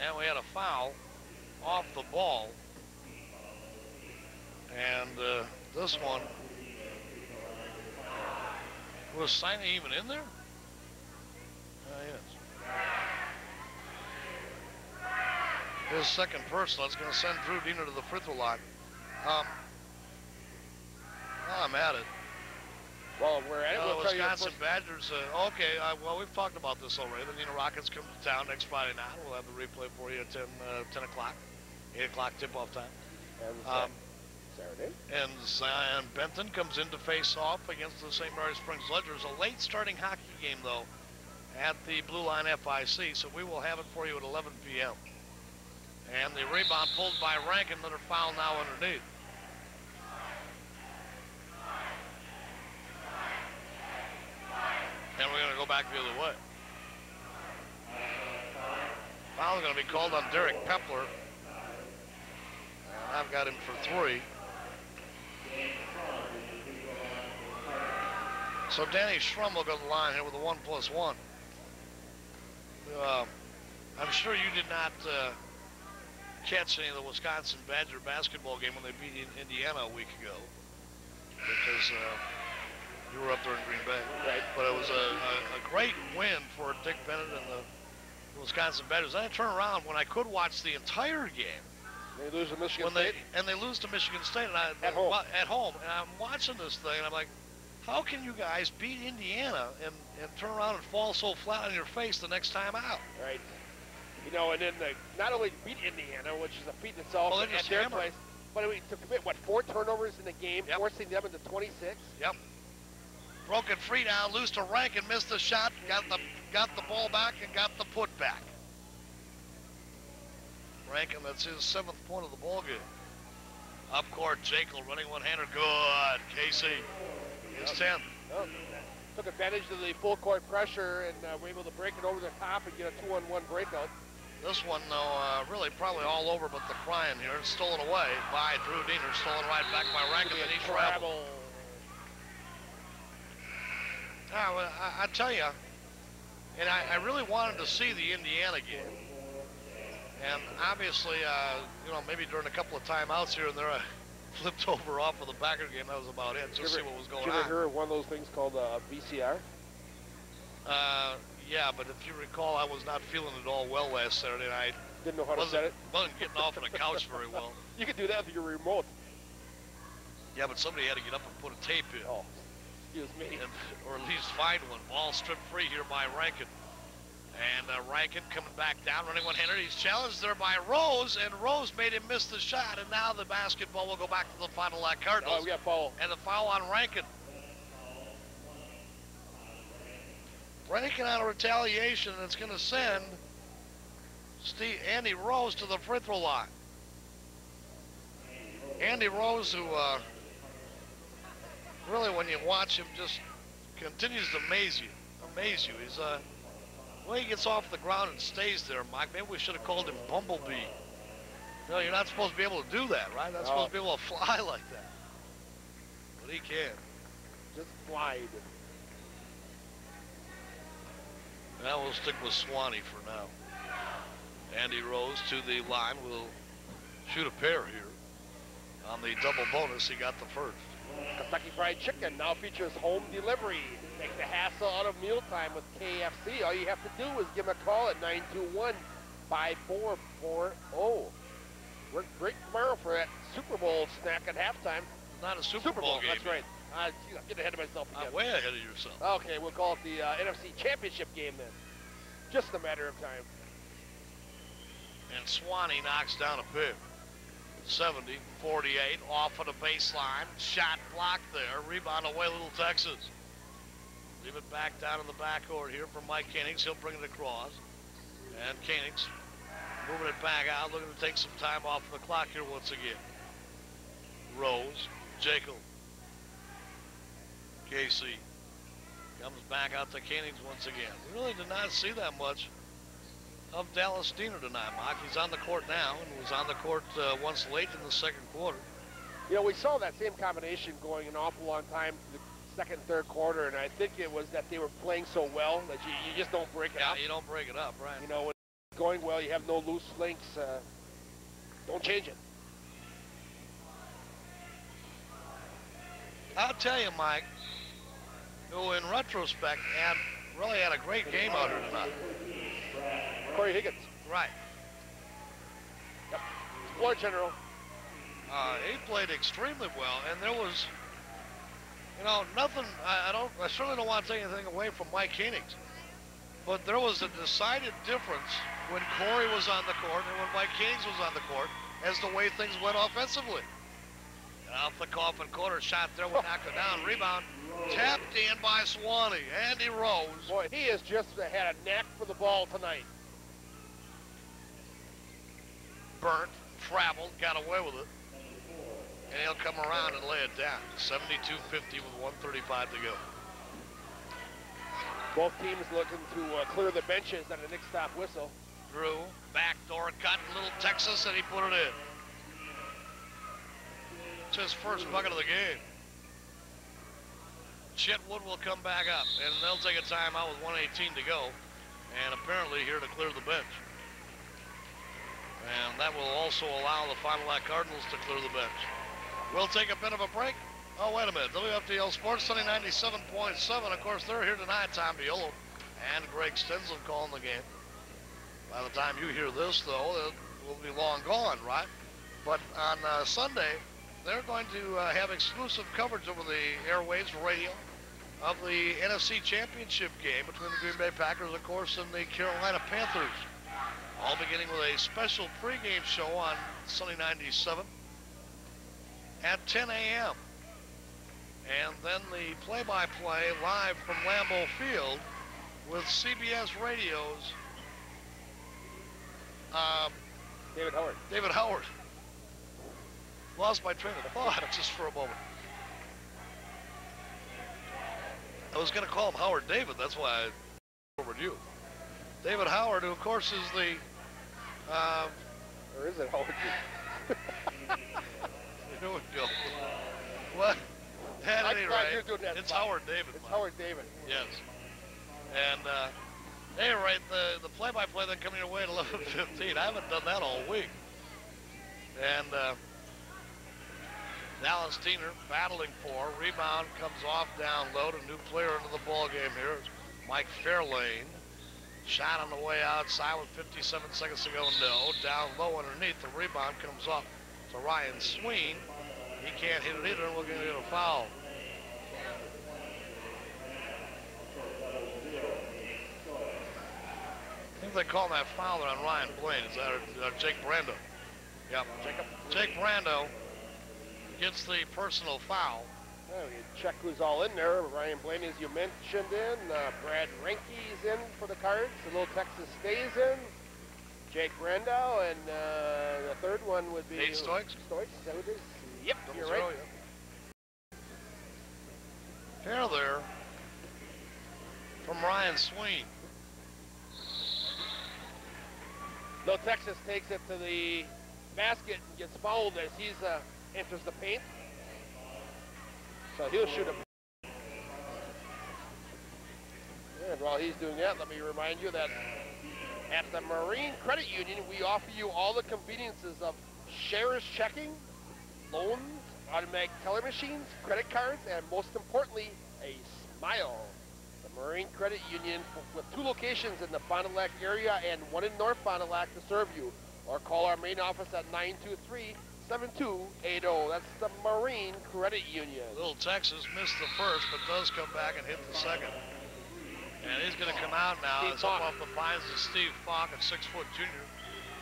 And we had a foul off the ball. And this one, was Sina even in there? Yes. His second personal. It's going to send Drew Diener to the free throw line. I'm at it. Well, we're at it. We'll Wisconsin Badgers. Okay, well, we've talked about this already. The Neenah Rockets come to town next Friday night. We'll have the replay for you at 10 o'clock, 8 o'clock tip-off time. Saturday. And Zion Benton comes in to face off against the St. Mary Springs Ledgers. A late starting hockey game, though, at the Blue Line FIC, so we will have it for you at 11 p.m. And the rebound pulled by Rankin, another foul now underneath. And we're going to go back the other way. Foul going to be called on Derek Pepler. And I've got him for 3. So Danny Schrum will go to the line here with a 1+1. I'm sure you did not catch any of the Wisconsin Badger basketball game when they beat Indiana a week ago, because you were up there in Green Bay. Right. But it was a great win for Dick Bennett and the Wisconsin Badgers. Then I turn around when I could watch the entire game. They lose to Michigan State. And they lose to Michigan State At home. At home, and I'm watching this thing, and I'm like, how can you guys beat Indiana and turn around and fall so flat on your face the next time out? Right. You know, and then not only beat Indiana, which is a feat in itself Well, at their place, but to commit, 4 turnovers in the game, Yep. forcing them into 26? Yep. Broken free down, loose to Rankin, missed the shot, got the ball back, and got the put back. Rankin, that's his 7th point of the ball game. Up court, Jekyll running one-hander, good. Casey, his 10th. Oh, took advantage of the full court pressure and were able to break it over the top and get a 2-on-1 breakout. This one, though, really probably all over but the crying here. It's stolen away by Drew Diener, stolen right back by Rankin, and he traveled. I tell you, and I really wanted to see the Indiana game. And obviously, you know, maybe during a couple of timeouts here and there, I flipped over off of the Packer game. That was about it, just see what was going on. Did you ever hear of one of those things called a VCR? Yeah, but if you recall, I was not feeling it all well last Saturday night. Didn't know how to set it? Wasn't getting off of the couch very well. You could do that with your remote. Yeah, but somebody had to get up and put a tape in. Oh, excuse me. Or at least find one. Ball stripped free here by Rankin. And Rankin coming back down, running one-hander. He's challenged there by Rose, and Rose made him miss the shot. And now the basketball will go back to the Fond du Lac Cardinals. Oh, we got foul. And the foul on Rankin. Rankin on a retaliation, and it's going to send Andy Rose to the free throw line. Andy Rose, who really, when you watch him, just continues to amaze you. He's well, he gets off the ground and stays there, Mike. Maybe we should have called him Bumblebee. No, you're not supposed to be able to do that, right? Not supposed to be able to fly like that. But he can. Just glide. Now we'll stick with Swanee for now. Andy Rose to the line will shoot a pair here. On the double bonus, he got the first. Kentucky Fried Chicken now features home delivery. Take the hassle out of mealtime with KFC. All you have to do is give them a call at 921-5440. We're great tomorrow for that Super Bowl snack at halftime. Not a Super Bowl game. That's right. I'm getting ahead of myself again. I'm way ahead of yourself. Okay, we'll call it the NFC Championship game then. Just a matter of time. And Swanee knocks down a pair. 70-48, off of the baseline. Shot blocked there. Rebound away, Little Texas. Leave it back down in the backcourt here for Mike Koenigs. He'll bring it across. And Koenigs moving it back out, looking to take some time off the clock here once again. Rose, Jekyll. Casey comes back out to Koenigs once again. We really did not see that much of Dallas Diener tonight, Mike. He's on the court now and was on the court once late in the second quarter. You know, we saw that same combination going an awful long time the second and third quarter, and I think it was that they were playing so well that you just don't break it up. Yeah, you don't break it up, right. You know, when it's going well, you have no loose links. Don't change it. I'll tell you, Mike, who in retrospect really had a great game out here tonight. Corey Higgins. Right. Yep. Floor general. He played extremely well, and there was, you know, nothing. I certainly don't want to take anything away from Mike Koenigs, but there was a decided difference when Corey was on the court and when Mike Koenigs was on the court as the way things went offensively. Off the coffin corner, shot there, we knocked it down. Rebound, tapped in by Swanee. Andy Rose. Boy, he has just had a knack for the ball tonight. Burnt, traveled, got away with it. And he'll come around and lay it down. 72-50 with 1:35 to go. Both teams looking to clear the benches on a Nick stop whistle. Drew, backdoor cut, little Texas, and he put it in. It's his first bucket of the game. Chitwood will come back up, and they'll take a timeout with 1:18 to go, and apparently here to clear the bench. And that will also allow the Fond du Lac Cardinals to clear the bench. We'll take a bit of a break. Oh, wait a minute. WFTL Sports Sunny 97.7. Of course, they're here tonight. Tom Biolo and Greg Stensel calling the game. By the time you hear this, though, it will be long gone, right? But on Sunday, they're going to have exclusive coverage over the airwaves radio of the NFC Championship game between the Green Bay Packers, of course, and the Carolina Panthers. All beginning with a special pregame show on Sunny 97 at 10 a.m. And then the play-by-play live from Lambeau Field with CBS Radio's David Howard. Lost my train of thought just for a moment. I was going to call him Howard David. That's why I over you. David Howard, who of course is the... or is it Howard? Here we go. What? At any rate, it's spot. Howard David. It's Howard David. Yes. And at any rate, the play-by-play then coming your way at 11:15. I haven't done that all week. And Dallas Teener battling for. Rebound comes off down low. A new player into the ball game here is Mike Fairlane. Shot on the way outside with 57 seconds to go. No. Down low underneath. The rebound comes off to Ryan Sween. He can't hit it either, and we're going to get a foul. I think they call that foul on Ryan Blaine. Is that Jake Brando? Yep. Jake Brando gets the personal foul. Well, you check who's all in there. Ryan Blaney, as you mentioned, in. Brad Reinke's in for the Cards. The little Texas stays in. Jake Brando, and the third one would be... Nate Stoics? Stoics, is that what it is? Yep, you're zero, right. Yeah. Pair there from Ryan Sween. No, Texas takes it to the basket and gets fouled as he enters the paint. So he'll shoot a... And while he's doing that, let me remind you that at the Marine Credit Union, we offer you all the conveniences of shares checking, loans, automatic teller machines, credit cards, and most importantly, a smile. The Marine Credit Union with 2 locations in the Fond du Lac area and 1 in North Fond du Lac to serve you. Or call our main office at 923-7280. That's the Marine Credit Union. Little Texas missed the first, but does come back and hit the second. And he's going to come out now. It's up off the pines of Steve Falk, a 6-foot junior,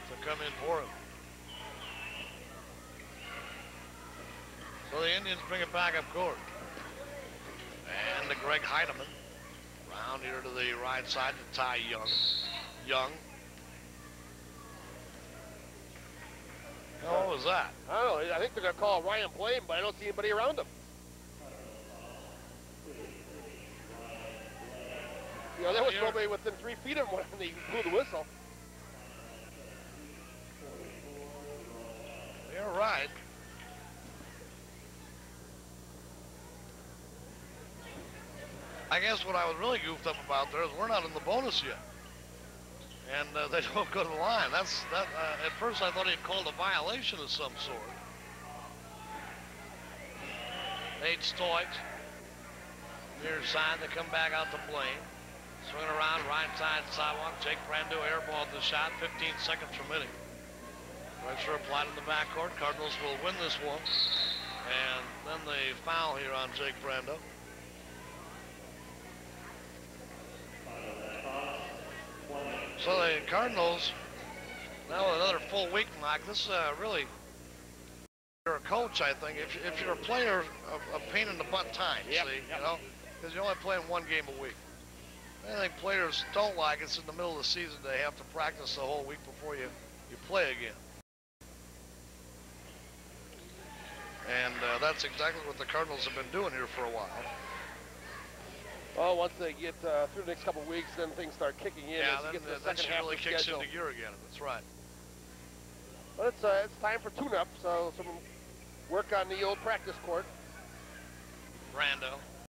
to come in for him. So the Indians bring it back up court. And to Greg Heineman. Round here to the right side to Ty Young. Young. What was that? I don't know. I think they're going to call Ryan Blaine, but I don't see anybody around him. You know, there was nobody within 3 feet of him when they blew the whistle. You're right. I guess what I was really goofed up about there is we're not in the bonus yet. And they don't go to the line. At first I thought he had called a violation of some sort. Nate Stoics. Near side, they come back out to Blaine. Swinging around right side sidewalk. Jake Brando airballed the shot. 15 seconds remaining. Pressure applied in the backcourt. Cardinals will win this one. And then the foul here on Jake Brando. So the Cardinals, now with another full week like this, really you're a coach, I think, if you're a player, a pain in the butt time, see, you know, because you're only playing one game a week. I think players don't like it's in the middle of the season. They have to practice the whole week before you play again. And that's exactly what the Cardinals have been doing here for a while. Well, once they get through the next couple of weeks, then things start kicking in. Yeah, as you get to the then second she half really of the kicks schedule. into gear again. That's right. But it's time for tune-up, so some work on the old practice court. Brando.